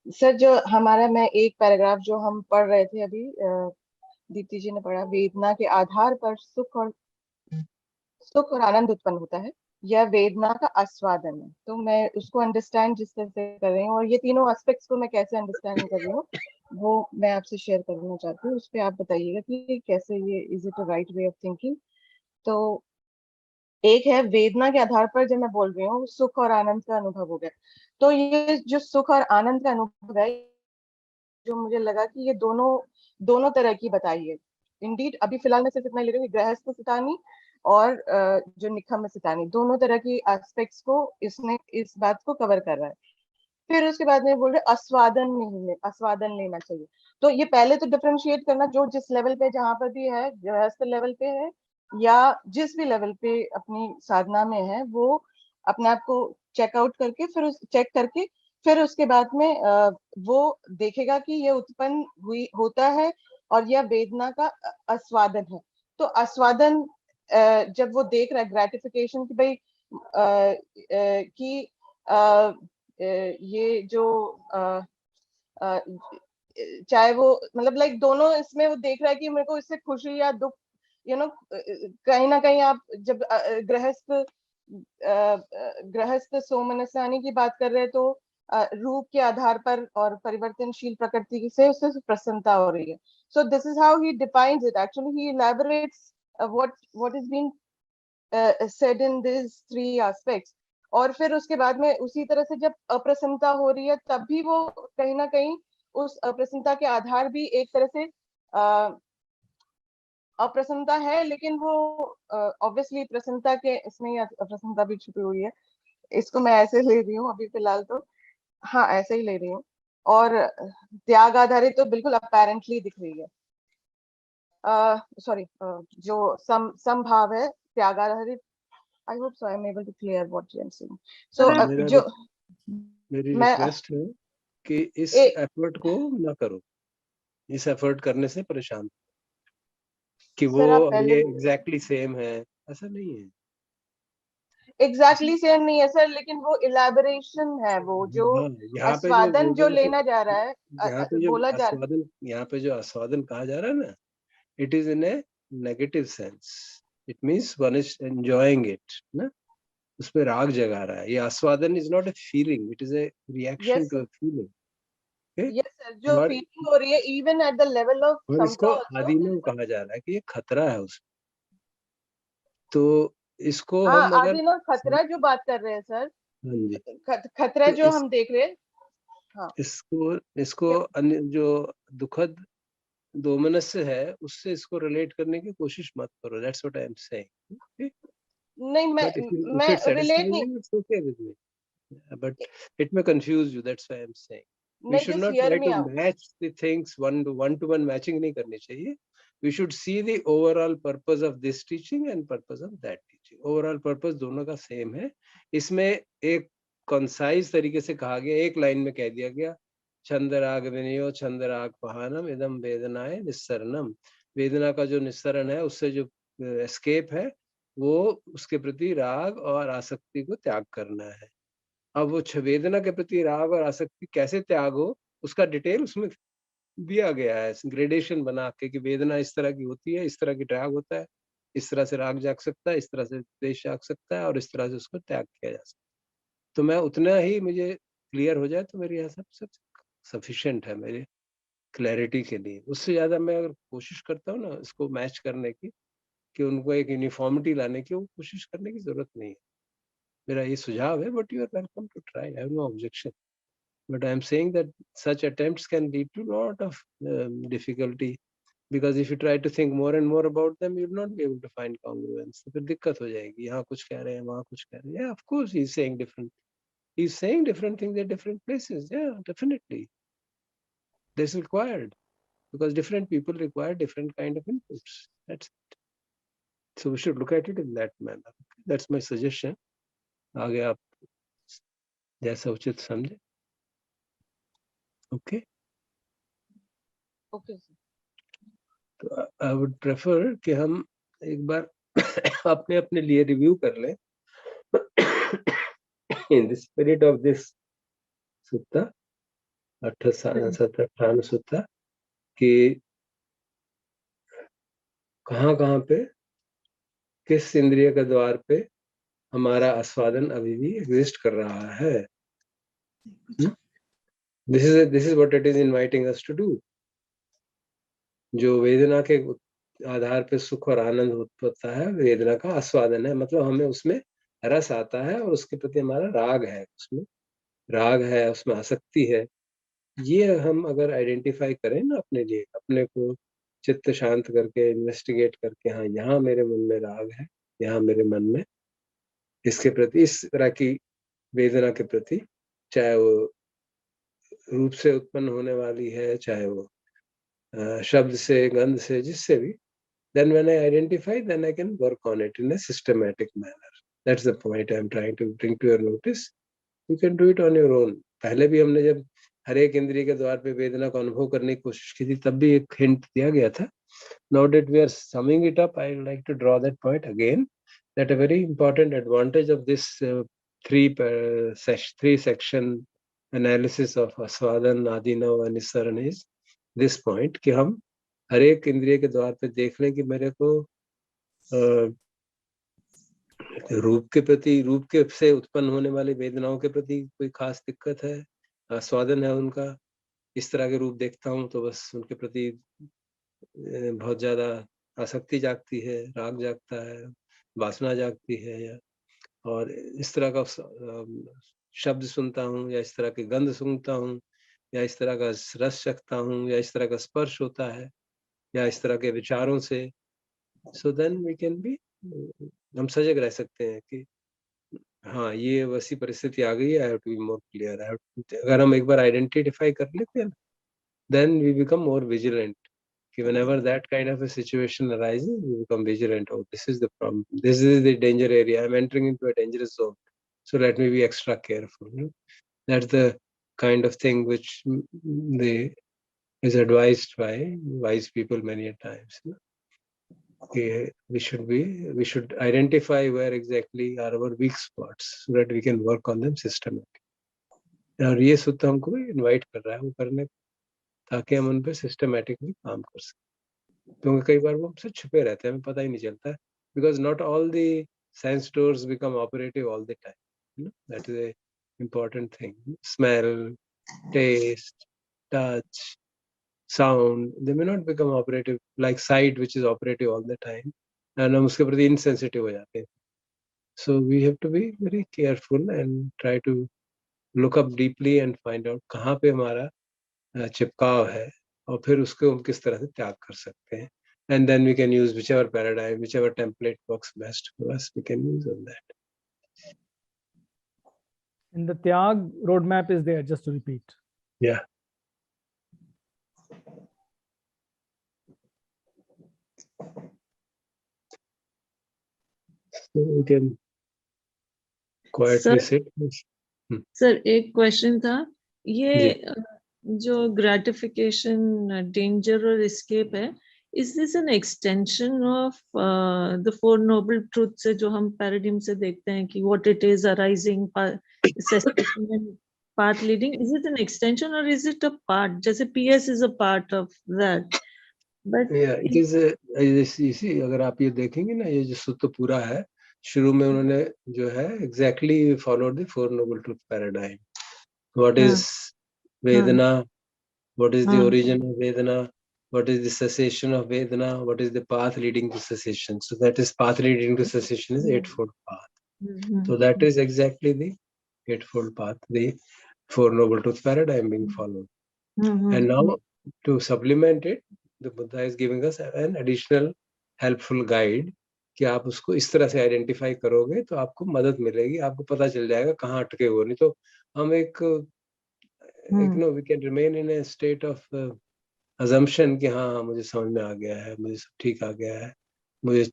sir जो हमारा मैं एक पैराग्राफ जो हम पढ़ रहे थे अभी, दीप्ति जी ने पढ़ा, वेदना के आधार पर सुख और आनंद उत्पन्न होता है, यह वेदना का आस्वादन है। तो मैं उसको अंडरस्टैंड जिस तरह से कर रही हूँ, और ये तीनों एस्पेक्ट्स को मैं कैसे अंडरस्टैंड कर रही हूँ वो मैं आपसे शेयर करना चाहती हूँ। उस पर आप बताइएगा कि कैसे ये is it a right way of thinking. तो एक है वेदना के आधार पर जब मैं बोल रही हूँ सुख और आनंद का अनुभव हो गया, तो ये जो सुख और आनंद का अनुभव है, जो मुझे लगा कि ये दोनों तरह की बताई है। इंडीड अभी फिलहाल मैं सिर्फ इतना ले रही हूँ, गृहस्थ सितानी और जो निखम्ब सितानी, दोनों तरह की एस्पेक्ट्स को इसने इस बात को कवर कर रहा है। फिर उसके बाद में बोल रहे आस्वादन लेना चाहिए। तो ये पहले तो डिफरेंशिएट करना, जो जिस लेवल पे जहां पर भी है, गृहस्थ लेवल पे है या जिस भी लेवल पे अपनी साधना में है, वो अपने आप को चेकआउट करके फिर उसके बाद में वो देखेगा कि ये उत्पन्न होता है और यह वेदना का आस्वादन है। तो आस्वादन जब वो देख रहा है, ग्रेटिफिकेशन की भाई ये जो चाहे वो मतलब लाइक दोनों इसमें वो देख रहा है कि मेरे को इससे खुशी या दुख, कहीं ना कहीं आप जब गृहस्थ सोमनसानी की बात कर रहे हैं, तो रूप के आधार पर और परिवर्तनशील प्रकृति से उससे प्रसन्नता हो रही है। So this is how he defines it. Actually he elaborates what is being said in these three aspects। और फिर उसके बाद में उसी तरह से जब अप्रसन्नता हो रही है, तब भी वो कहीं ना कहीं उस अप्रसन्नता के आधार भी एक तरह से अप्रसन्नता है, लेकिन वो ऑब्वियसली प्रसन्नता के इसमें ही अप्रसन्नता भी छुपी हुई है। इसको मैं ऐसे ले रही हूँ अभी फिलहाल, तो हाँ ऐसे ही ले रही हूँ। और त्याग आधारित तो बिल्कुल अपेरेंटली दिख रही है, सॉरी जो संभाव है त्याग आधारित। I hope so I'm able to clear what I'm saying. So जो मेरी रिक्वेस्ट है कि इस एफर्ट को ना करो, इस एफर्ट करने से परेशान कि वो ये एग्जैक्टली सेम है, ऐसा नहीं है। एग्जैक्टली सेम नहीं है सर, लेकिन वो इलैबोरेशन है, वो जो आस्वादन जो लेना जा रहा है, यहाँ पे जो आस्वादन, यहाँ पे जो आस्वादन कहा जा रहा है ना, it is in a negative sense. It means one is enjoying it ना, उस पे राग जगा रहा है। ये आस्वादन is not a feeling, it is a reaction to a feeling. Yes sir, जो फीलिंग हो रही है even at the level of समता, इसको आदिनव कहा जा रहा है कि ये खतरा है उसमें। तो इसको हम अगर आदिनव खतरा जो बात कर रहे हैं सर, हाँ जी, खतरा जो हम देख रहे हैं, हाँ, इसको अन्य जो दुखद दोमनस्य है उससे इसको रिलेट करने की कोशिश मत करो। That's what I am saying. नहीं मैं रिलेट नहीं, it's okay with me, but it may confuse you, that's why I'm saying we should not try to match the things one to one matching नहीं करनी चाहिए। We should see the overall purpose of this teaching and purpose of that teaching। overall purpose दोनों का same है। इसमें एक concise तरीके से कहा गया, एक लाइन में कह दिया गया, छंदराग विनयो छंदराग पहानम इदम वेदनाए निस्सरणम। वेदना का जो निस्सरण है, उससे जो एस्केप है, वो उसके प्रति राग और आसक्ति को त्याग करना है। अब वो वेदना के प्रति राग और आसक्ति कैसे त्याग हो, उसका डिटेल उसमें दिया गया है, ग्रेडेशन बना के कि वेदना इस तरह की होती है, इस तरह की त्याग होता है, इस तरह से राग जाग सकता है, इस तरह से द्वेष जाग सकता है, और इस तरह से उसको त्याग किया जा सकता है। तो मैं उतना ही मुझे क्लियर हो जाए तो मेरे यहाँ सब सफिशिएंट है मेरे क्लैरिटी के लिए। उससे ज़्यादा मैं अगर कोशिश करता हूँ ना इसको मैच करने की, कि उनको एक यूनिफॉर्मिटी लाने की, वो कोशिश करने की जरूरत नहीं है। मेरा ये सुझाव है, but you are welcome to try, I have no objection, but I am saying that such attempts can lead to lot of difficulty, because if you try to think more and more about them, you will not be able to find congruence. तो फिर दिक्कत हो जाएगी, यहाँ कुछ कह रहे हैं, वहाँ कुछ कह रहे हैं. Yeah, of course he's saying different things at different places. Yeah, definitely. This is required because different people require different kind of inputs. That's it. So we should look at it in that manner. That's my suggestion. आगे आप जैसा उचित समझे. Okay. Okay. तो I would prefer कि हम एक बार अपने अपने लिए रिव्यू कर लें in the spirit of this sutta, 58 sutta, कि कहाँ पे किस इंद्रिय के द्वार पे हमारा आस्वादन अभी भी एग्जिस्ट कर रहा है. This is what it is inviting us to do. जो वेदना के आधार पे सुख और आनंद होता है, वेदना का आस्वादन है, मतलब हमें उसमें रस आता है और उसके प्रति हमारा राग है, उसमें आसक्ति है. ये हम अगर आइडेंटिफाई करें ना अपने लिए, अपने को चित्त शांत करके इन्वेस्टिगेट करके, हाँ यहाँ मेरे मन में राग है, यहाँ मेरे मन में इसके प्रति, इस तरह की वेदना के प्रति, चाहे वो रूप से उत्पन्न होने वाली है, चाहे वो शब्द से, गंध से, जिससे भी, then when I identify, then I can work on it in a systematic manner. That's the point I am trying to bring to your notice. You can do it on your own. पहले भी हमने जब हर एक इंद्रिय के द्वार पे वेदना को अनुभव करने की कोशिश की थी, तब भी एक हिंट दिया गया था. Now that we are summing it up, I would like to draw that point again, that a very important advantage of this three section analysis of Aswadan, Adinav and Nisaran is this point, कि हम हर एक इंद्रिय के द्वार पे देख लें कि मेरे को रूप के प्रति, रूप के से उत्पन्न होने वाली वेदनाओं के प्रति कोई खास दिक्कत है, आस्वादन है उनका, इस तरह के रूप देखता हूँ तो बस उनके प्रति बहुत ज्यादा आसक्ति जागती है, राग जागता है, वासना जागती है, या और इस तरह का शब्द सुनता हूँ, या इस तरह के गंध सुनता हूँ, या इस तरह का रस चखता हूँ, या इस तरह का स्पर्श होता है, या इस तरह के विचारों से. So then we can be, हम सजग रह सकते हैं कि हाँ ये वैसी परिस्थिति आ गई है, I have to be more clear. अगर हम एक बार आइडेंटिफाई कर लेते हैं, then we become more vigilant. Whenever that kind of a situation arises, we become vigilant. Oh, this is the problem. This is the danger area. I'm entering into a dangerous zone. So let me be extra careful. That's the kind of thing which is advised by wise people many a times. We should identify where exactly are our weak spots so that we can work on them systematically. और ये सूत्र हमको invite कर रहा है वो करने, ताकि हम उन पे सिस्टमैटिकली काम कर सकें. क्योंकि कई बार वो हमसे छुपे रहते हैं, हमें पता ही नहीं चलता है. Because not all the sense doors become operative all the time. That is a important thing. Smell, taste, touch, sound, they may not become operative like sight, which is operative all the time, and हम उसके प्रति insensitive हो जाते हैं. So we have to be very careful and try to look up deeply and find out कहाँ पे हमारा चिपकाव है, और फिर उसको हम किस तरह से त्याग कर सकते हैं. And then we can use whichever paradigm, whichever template works best for us, we can use on that. And the Tyag roadmap is there, just to repeat. Yeah. So we can quietly sit. Sir एक question था, ये जो gratification, danger और escape है, is this an extension of the four noble truth से जो हम paradigm से देखते हैं कि what it is, arising, path leading, is it an extension और इज इट अ पार्ट? जैसे PS is a part of that, but it is, you see, अगर आप ये देखेंगे ना, ये जो सूत्र पूरा है, शुरू में उन्होंने जो है exactly followed the four noble truth paradigm. What is वेदना, what is the origin of Vedana, what is the cessation of Vedana, what is the path leading to cessation. So that is path leading to cessation is eightfold path. So that is exactly the eightfold path, the Four Noble Truth paradigm being followed. And now to supplement it, the Buddha is giving us an additional helpful guide कि आप उसको इस तरह से identify करोगे तो आपको मदद मिलेगी, आपको पता चल जाएगा कहाँ अटके हो. नहीं तो हम एक we can remain in a state of assumption कि हाँ मुझे समझ में आ गया है, मुझे सब ठीक आ गया है, मुझे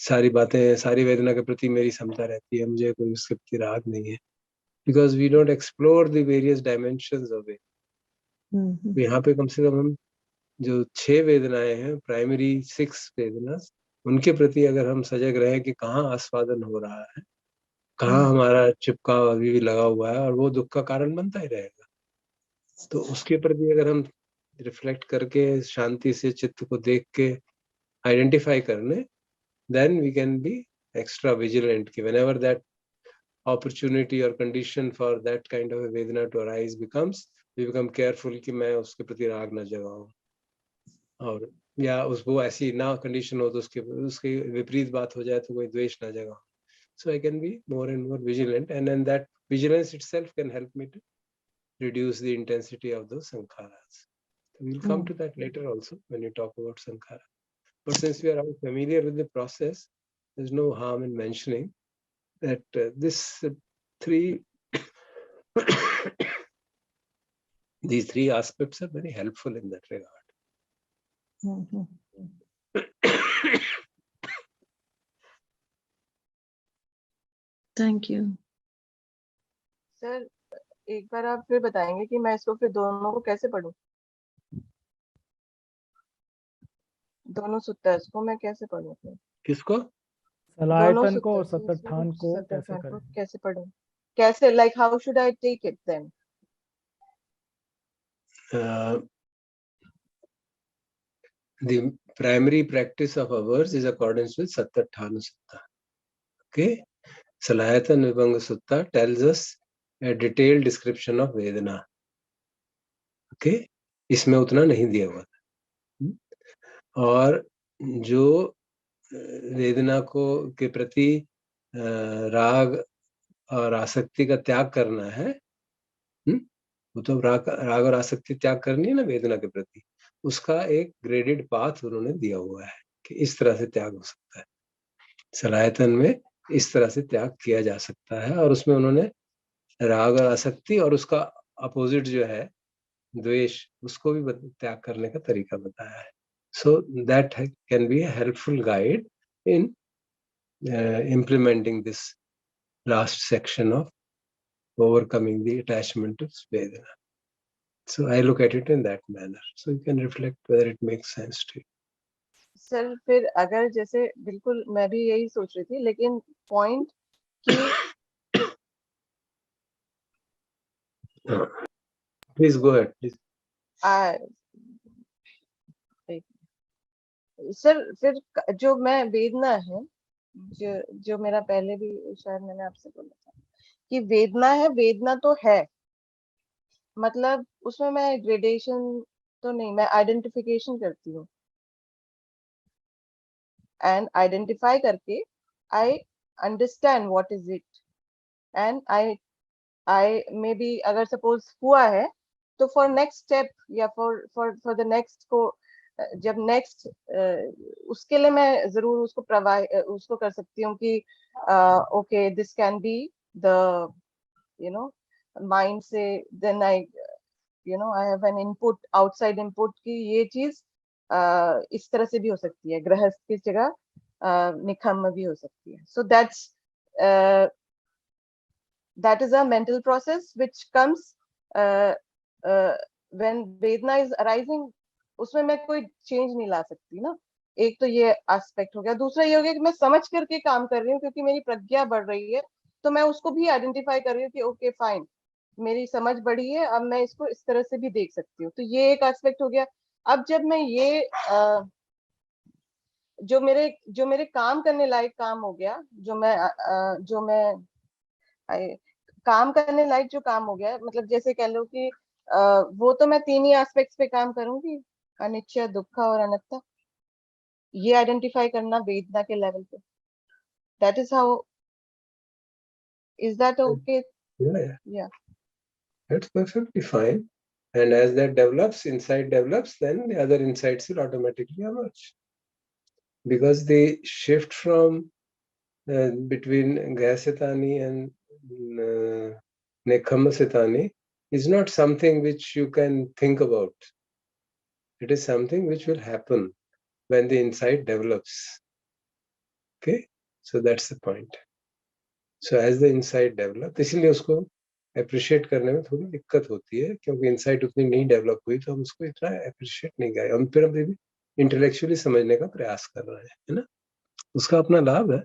सारी बातें, सारी वेदना के प्रति मेरी समता रहती है, मुझे कोई उसके प्रति राग नहीं है. Because we don't explore the various dimensions of it. यहाँ पे कम से कम हम जो 6 वेदनाएं हैं, प्राइमरी 6 वेदनास, उनके प्रति अगर हम सजग रहे कि कहाँ आस्वादन हो रहा है, कहाँ हमारा चिपकाव अभी भी लगा हुआ है और वो दुख का कारण बनता ही रहेगा, तो उसके प्रति अगर हम रिफ्लेक्ट करके शांति से चित्त को देख के आइडेंटिफाई करने, then we can be extra vigilant कि whenever that opportunity or condition for that kind of a vedana to arise becomes, we become careful कि मैं उसके प्रति राग न जगाऊं, और या उसको ऐसी ना कंडीशन हो तो उसके विपरीत बात हो जाए तो कोई द्वेष ना जगाऊं. So I can be more and more vigilant, and then that vigilance itself can help me to reduce the intensity of those sankharas. So we'll come to that later also when you talk about sankhara. But since we are all familiar with the process, there's no harm in mentioning that these three aspects are very helpful in that regard. Thank you. Sir एक बार आप फिर बताएंगे कि मैं इसको फिर दोनों को कैसे पढूं? दोनों सूत्र को मैं कैसे पढूं फिर? किसको? सलायतन को और सतत्थान को कैसे पढूं? कैसे, like how should I take it then? The primary practice of ours is accordance with Sattatthana Sutta. Okay, Salayatan Vibhanga Sutta tells us a detailed description of Vedana. Okay, इसमें उतना नहीं दिया हुआ था, और जो वेदना को के प्रति राग और आसक्ति का त्याग करना है, वो तो राग और आसक्ति त्याग करनी है ना वेदना के प्रति, उसका एक ग्रेडेड पाथ उन्होंने दिया हुआ है कि इस तरह से त्याग हो सकता है. सलायतन में इस तरह से त्याग किया जा सकता है, और उसमें उन्होंने राग और आसक्ति और उसका अपोजिट जो है द्वेष, उसको भी त्याग करने का तरीका बताया है. So that can be a helpful guide in implementing this last section of overcoming the attachment to Vedana. So I look at it in that manner. So you can reflect whether it makes sense to you. Sir फिर अगर जैसे बिल्कुल मैं भी यही सोच रही थी, लेकिन पॉइंट कि Please go ahead, please. Sir फिर जो मैं वेदना है, जो मेरा पहले भी शायद मैंने आपसे बोला था कि वेदना है, वेदना तो है, मतलब उसमें मैं ग्रेडेशन तो नहीं, मैं आइडेंटिफिकेशन करती हूँ, एंड आइडेंटिफाई करके I understand what is it, and I may be अगर सपोज हुआ है तो फॉर नेक्स्ट स्टेप या फॉर द नेक्स्ट को, जब नेक्स्ट उसके लिए मैं जरूर उसको कर सकती हूँ कि okay this can be the mind से, then I have an input, outside input की ये चीज इस तरह से भी हो सकती है, गृहस्थ की जगह निखम्म भी हो सकती है. सो that is a mental process which comes when Vedana is arising. उसमें मैं कोई चेंज नहीं ला सकती ना. एक तो ये एस्पेक्ट हो गया. दूसरा ये हो गया कि मैं समझ करके काम कर रही हूँ क्योंकि मेरी प्रज्ञा बढ़ रही है, तो मैं उसको भी आइडेंटिफाई कर रही हूँ कि ओके फाइन, मेरी समझ बढ़ी है, अब मैं इसको इस तरह से भी देख सकती हूँ. तो ये एक एस्पेक्ट हो गया. अब जब मैं ये जो मेरे काम करने लायक काम हो गया, जो मैं काम करने लायक जो काम हो गया, मतलब जैसे कह लो कि वो तो मैं 3 ही एस्पेक्ट्स पे काम करूंगी, अनित्य, दुख और अनात्ता। ये आइडेंटिफाई करना वेदना के लेवल पे, that is how, is that okay? Yeah, या that's perfectly fine. And as that develops, insight develops, then the other insights will automatically emerge. Because they shift from between Gayasitani and Nekhamasitani is not something which you can think about. It is something which will happen when the insight develops. Okay, so that's the point. So as the insight develops, इसलिए उसको appreciate करने में थोड़ी दिक्कत होती है, क्योंकि insight उतनी नहीं डेवलप हुई, तो हम उसको इतना अप्रिशिएट नहीं कर, हम फिर अभी भी इंटेलेक्चुअली समझने का प्रयास कर रहे हैं, है ना? उसका अपना लाभ है,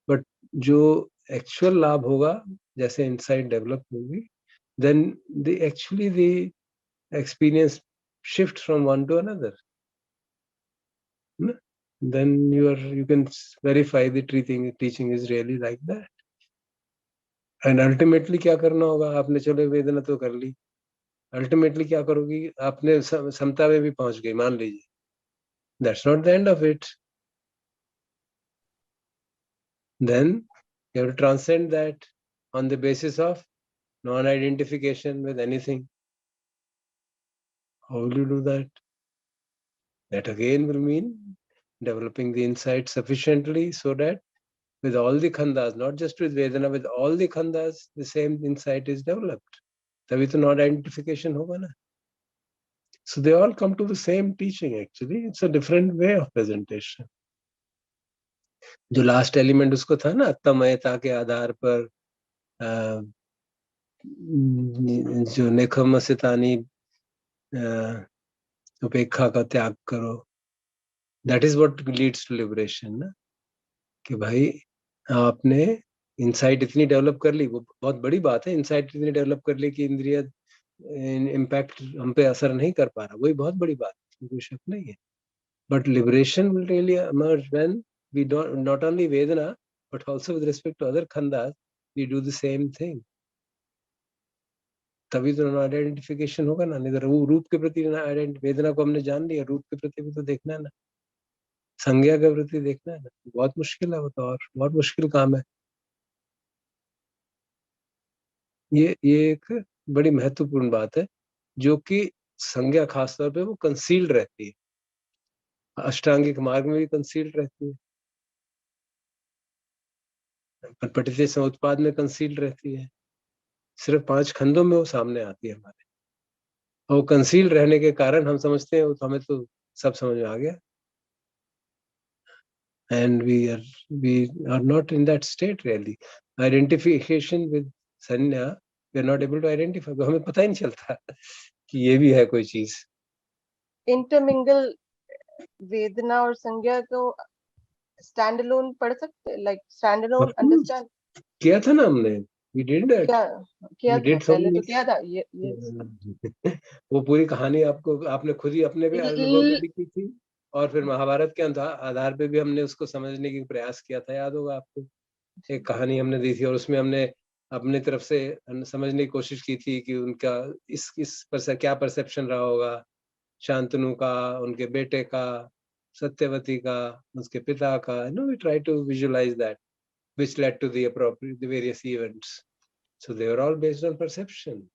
बट जो एक्चुअल लाभ होगा जैसे इंसाइट डेवलप होगी, then the experience shift from one to another. Then you can verify the teaching is really like that. And ultimately क्या करना होगा? आपने चलो वेदना तो कर ली, अल्टीमेटली क्या करोगी? आपने समता में भी पहुंच गई, मान लीजिए, that's not the end of it. Then you have to transcend that on the basis of non-identification with anything. How will you do that? That again will mean developing the insight sufficiently so that with all the khandas, not just with Vedana, with all the khandas, the same insight is developed. तभी तो non-identification होगा ना. So they all come to the same teaching actually. It's a different way of presentation. जो last element उसको था ना, तमयता के आधार पर जो नेखमसितानी उपेक्षा का त्याग करो, that is what leads to liberation ना. कि भाई आपने इंसाइट इतनी डेवलप कर ली, वो बहुत बड़ी बात है, इंसाइट इतनी डेवलप कर ली कि इंद्रिय इम्पैक्ट हम पे असर नहीं कर पा रहा, वही बहुत बड़ी बात है, कोई शक नहीं है. But liberation will really emerge when we don't, not only vedana but also with respect to other khandas we do the same thing. तभी तो आइडेंटिफिकेशन होगा ना. नहीं तो रूप के प्रति वेदना को हमने जान लिया, रूप के प्रति भी तो देखना है ना, संज्ञा के प्रति देखना है ना. बहुत मुश्किल है वो तो, और बहुत मुश्किल काम है. ये एक बड़ी महत्वपूर्ण बात है, जो कि संज्ञा खासतौर पे वो कंसील्ड रहती है, अष्टांगिक मार्ग में भी कंसील्ड रहती है, पठिते समुत्पाद में कंसील्ड रहती है, सिर्फ 5 खंडों में वो सामने आती है हमारे. और वो कंसील्ड रहने के कारण हम समझते हैं तो हमें तो सब समझ में आ गया. And we are not in that state really. Identification with sanya, we are not able to identify. हमें पता ही नहीं चलता कि ये भी है कोई चीज. इंटरमिंगल वेदना और संज्ञा को स्टैंड अलोन पढ़ सकते, लाइक स्टैंड अलोन अंडरस्टैंड किया था ना हमने. We did that. किया था पहले तो किया था ये वो पूरी कहानी आपने खुद ही अपने पे अनुभव पे लिखी थी, और फिर महाभारत के आधार पे भी हमने उसको समझने की प्रयास किया था, याद होगा आपको. एक कहानी हमने दी थी और उसमें हमने अपने तरफ से समझने की कोशिश की थी कि उनका इस पर से क्या परसेप्शन रहा होगा, शांतनु का, उनके बेटे का, सत्यवती का, उसके पिता का. We try to visualize that which led to the various events. So they were all based on perception,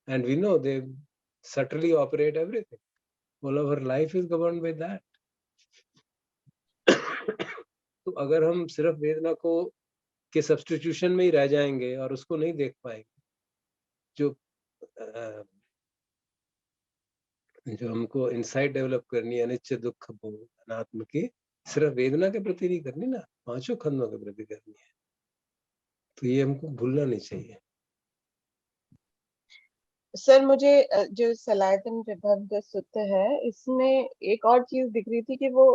and we know they subtly operate everything. All of our life is governed by that. तो अगर हम सिर्फ वेदना को के substitution में ही रह जाएंगे और उसको नहीं देख पाएंगे, जो हमको इंसाइट डेवलप करनी है, अनित्य दुख बोध अनात्म की, सिर्फ वेदना के प्रति नहीं करनी ना, 5 खंडों के प्रति करनी है. तो ये हमको भूलना नहीं चाहिए. सर मुझे जो सलायतन विभव सूत्र है, इसमें एक और चीज दिख रही थी कि वो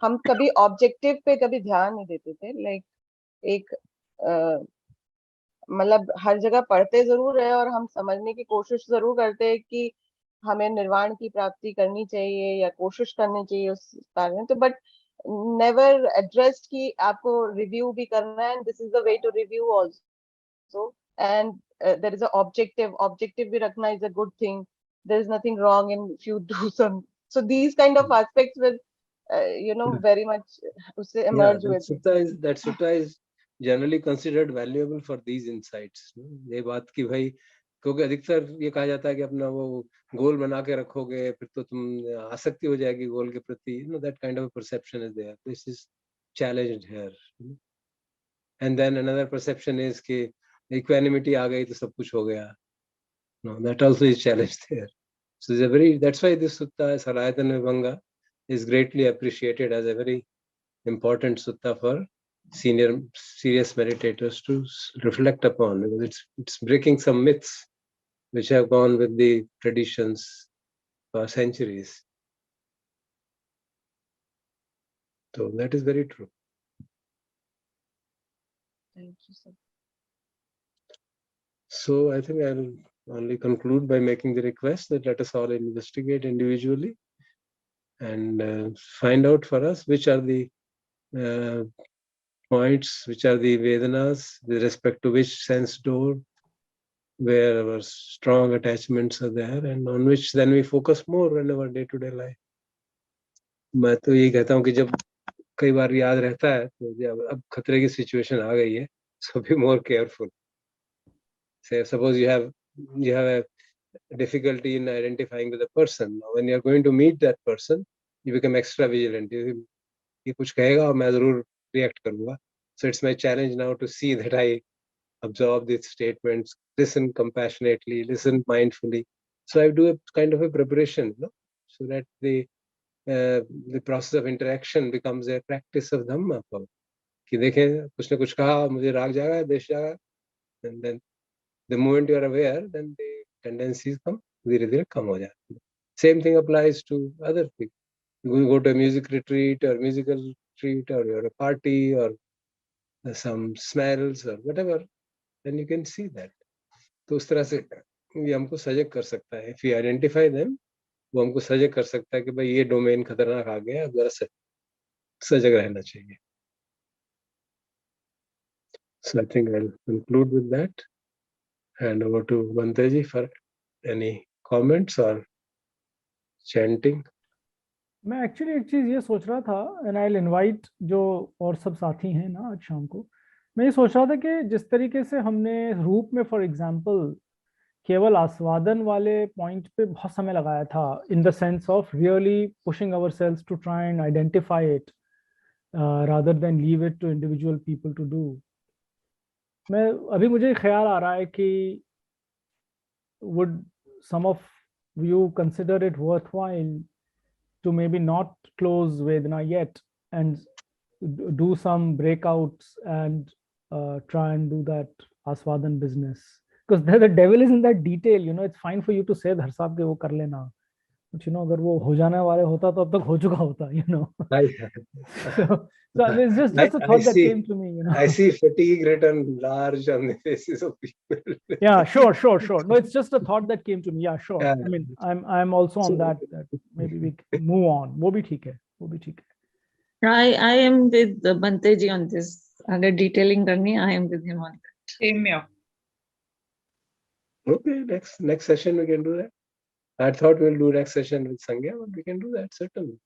हम कभी ऑब्जेक्टिव पे कभी ध्यान नहीं देते थे. लाइक एक मतलब हर जगह पढ़ते जरूर है और हम समझने की कोशिश जरूर करते हैं कि हमें निर्वाण की प्राप्ति करनी चाहिए या कोशिश करनी चाहिए उस कार्य में, तो बट नेवर एड्रेस्ड कि आपको रिव्यू भी करना है, and this is the way to review also, and there is a objective भी रखना is a good thing. There is nothing wrong in if you do some. So these kind of aspects will, very much usse Yeah, emerge with. that sutta is generally considered valuable for these insights. ये बात कि भाई, क्योंकि अधिकतर ये कहा जाता है कि अपना वो गोल बना के रखोगे फिर तो तुम आसक्ति हो जाएगी गोल के प्रति. That kind of a perception is there. This is challenged here. And then another perception is कि equanimity आ गई तो सब कुछ हो गया. No, that also is challenged there. So that's why this sutta, Salayatana Vibhanga, is greatly appreciated as a very important sutta for serious meditators to reflect upon, because it's breaking some myths which have gone with the traditions for centuries. So that is very true. Thank you, sir. So I think I'll only conclude by making the request that let us all investigate individually and find out for us which are the points, which are the Vedanas with respect to which sense door, where our strong attachments are there, and on which then we focus more in our day-to-day life. मैं तो यही कहता हूँ कि जब कई बार याद रहता है तो जब अब खतरे की सिचुएशन आ गई है, so be more careful. Say suppose you have a difficulty in identifying with a person. When you are going to meet that person, you become extra vigilant. ये कुछ कहेगा और मैं जरूर react करूँगा. So it's my challenge now to see that I absorb these statements, listen compassionately, listen mindfully. So I do a kind of a preparation, so that the process of interaction becomes a practice of Dhamma. कि देखें कुछ न कुछ कहा, मुझे राग जागा, देश जागा, and then the moment you are aware, then the tendencies come, धीरे-धीरे कम हो जाती है. Same thing applies to other things. You go to a music retreat or musical retreat, or you're a party, or some smells or whatever, then you can see that. तो उस तरह से ये हमको सजग कर सकता है. If we identify them, वो हमको सजग कर सकता है कि भाई ये डोमेन खतरनाक आ गया, अब जरा सजग रहना चाहिए. So I think I'll conclude with that. Hand over to Bhante ji for any comments or chanting. मैं एक्चुअली एक चीज ये सोच रहा था, एंड आई इनवाइट जो और सब साथी हैं ना आज शाम को, मैं ये सोच रहा था कि जिस तरीके से हमने रूप में फॉर एग्जांपल केवल आस्वादन वाले पॉइंट पे बहुत समय लगाया था, in the sense of really pushing ourselves to try and identify it rather than leave it to individual people to do. मैं अभी मुझे ख्याल आ रहा है कि would some of you consider it worthwhile to maybe not close Vedana yet and do some breakouts and try and do that Aswadan business? Because the devil is in that detail, it's fine for you to say धर साहब के वो कर लेना, but अगर वो हो जाने वाले होता तो अब तक हो चुका होता, so it's just a thought that came to me, I see fatigue written large on the faces of people. Yeah, sure. No, it's just a thought that came to me. Yeah, sure. Yeah. I mean, I'm also on that maybe we can move on. वो भी ठीक है. I am with Bhante ji on this. अगर detailing करनी, I am with him on that. Same here. Okay, next session we can do that. I thought we'll do next session with Sangya, but we can do that certainly.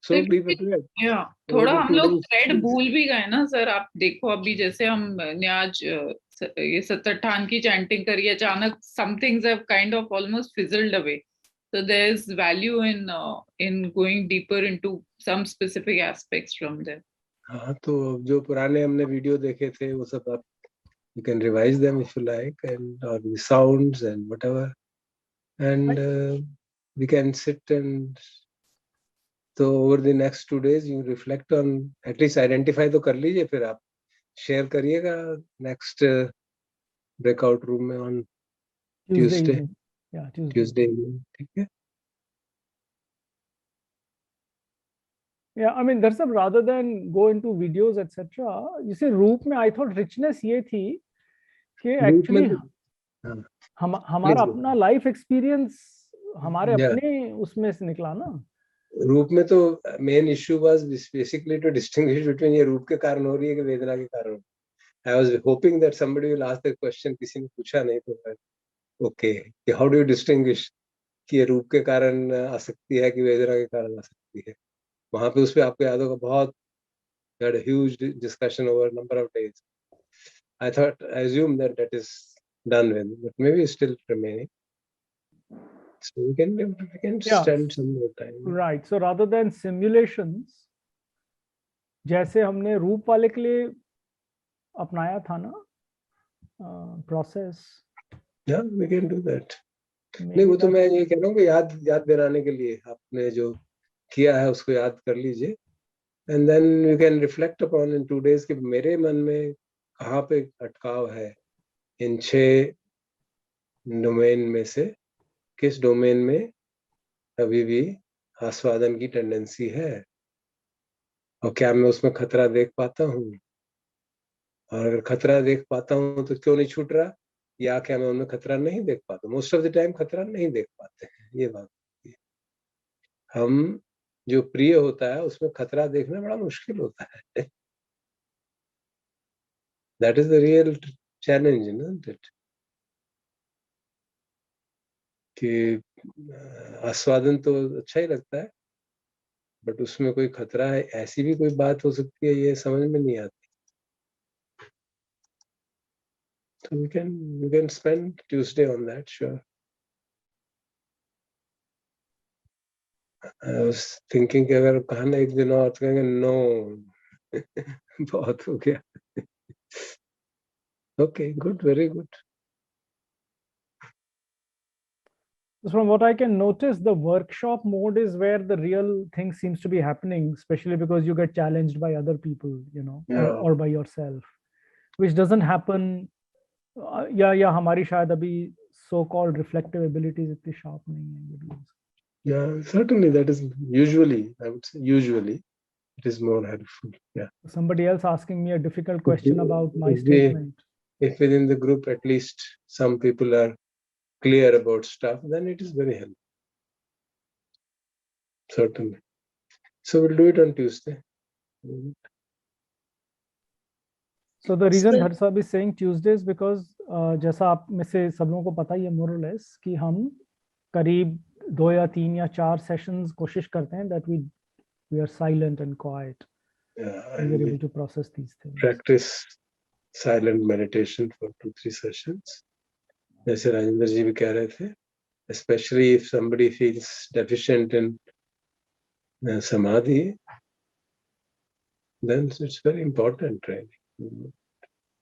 So be prepared. Yeah, थोड़ा हम लोग thread भूल भी गए ना sir. आप देखो अभी जैसे हमने आज ये सत्तरठान की चैंटिंग करी, अचानक some things have kind of almost fizzled away. So there is value in going deeper into some specific aspects from there. हाँ, तो जो पुराने हमने वीडियो देखे थे वो सब आप you can revise them if you like, and or the sounds and whatever, and we can sit and so over the next 2 days you reflect on, at least identify तो कर लीजिए, फिर आप share करिएगा next breakout room में on Tuesday. Evening. Yeah, Tuesday evening. ठीक है. Yeah, I mean that's rather than go into videos etc. You see रूप में I thought richness ये थी कि actually हमारा अपना life experience हमारे अपने उसमें से निकला ना. रूप में तो main issue was basically to distinguish between ये रूप के कारण हो रही है कि वेदना के कारण हो रही है। I was hoping that somebody will ask that question, किसी ने पूछा नहीं तो ओके कि हाउ डू यू डिस्टिंग्विश कि ये रूप के कारण आ सकती है कि वेदना के कारण आ सकती है। वहां पे उस पे आपको याद होगा बहुत had a huge discussion over a number of days. I assume that is done with, but maybe it's still remaining. So we can Yeah. spend some more time. Right. So rather than simulations, जैसे हमने रूप वाले के लिए अपनाया था ना process, Yeah, we can do that. नहीं, वो तो मैं ये कह रहा हूँ कि याद दिलाने के लिए आपने जो किया है उसको याद कर लीजिए, and then you can reflect upon in 2 days कि मेरे मन में कहाँ पे अटकाव है, इन 6 डोमेन में से किस डोमेन में अभी भी आस्वादन की टेंडेंसी है, और क्या मैं उसमें खतरा देख पाता हूँ, और अगर खतरा देख पाता हूँ तो क्यों नहीं छूट रहा, या क्या मैं उनमें खतरा नहीं देख पाता। मोस्ट ऑफ द टाइम खतरा नहीं देख पाते हैं, ये बात है। हम जो प्रिय होता है उसमें खतरा देखना बड़ा मुश्किल होता है। That is the real challenge, isn't it? कि आस्वादन तो अच्छा ही लगता है, बट उसमें कोई खतरा है ऐसी भी कोई बात हो सकती है, ये समझ में नहीं आती। So we can spend Tuesday on that, sure. I was thinking कि अगर कहा ना एक दिन और तो कहेंगे नो बहुत हो गया। Okay, good, very good. From what I can notice, the workshop mode is where the real thing seems to be happening, especially because you get challenged by other people, you know, Yeah. or by yourself, which doesn't happen. या हमारी शायद अभी so-called reflective abilities इतनी sharp नहीं है। Yeah, certainly that is usually, I would say usually it is more helpful. Yeah. Somebody else asking me a difficult question about my If statement. If within the group at least some people are clear about stuff, then it is very helpful. Certainly. So we'll do it on Tuesday. So the reason Bharat Sahib is saying Tuesday is because जैसा आप में से सब लोगों को पता ही है more or less कि हम करीब 2 या 3 या 4 सेशंस कोशिश करते हैं that we are silent and quiet. And we're able to process these things. Practice silent meditation for 2-3 sessions. जैसे राजेंद्र जी भी कह रहे थे, especially if somebody feels deficient in samadhi, then it's very important, really.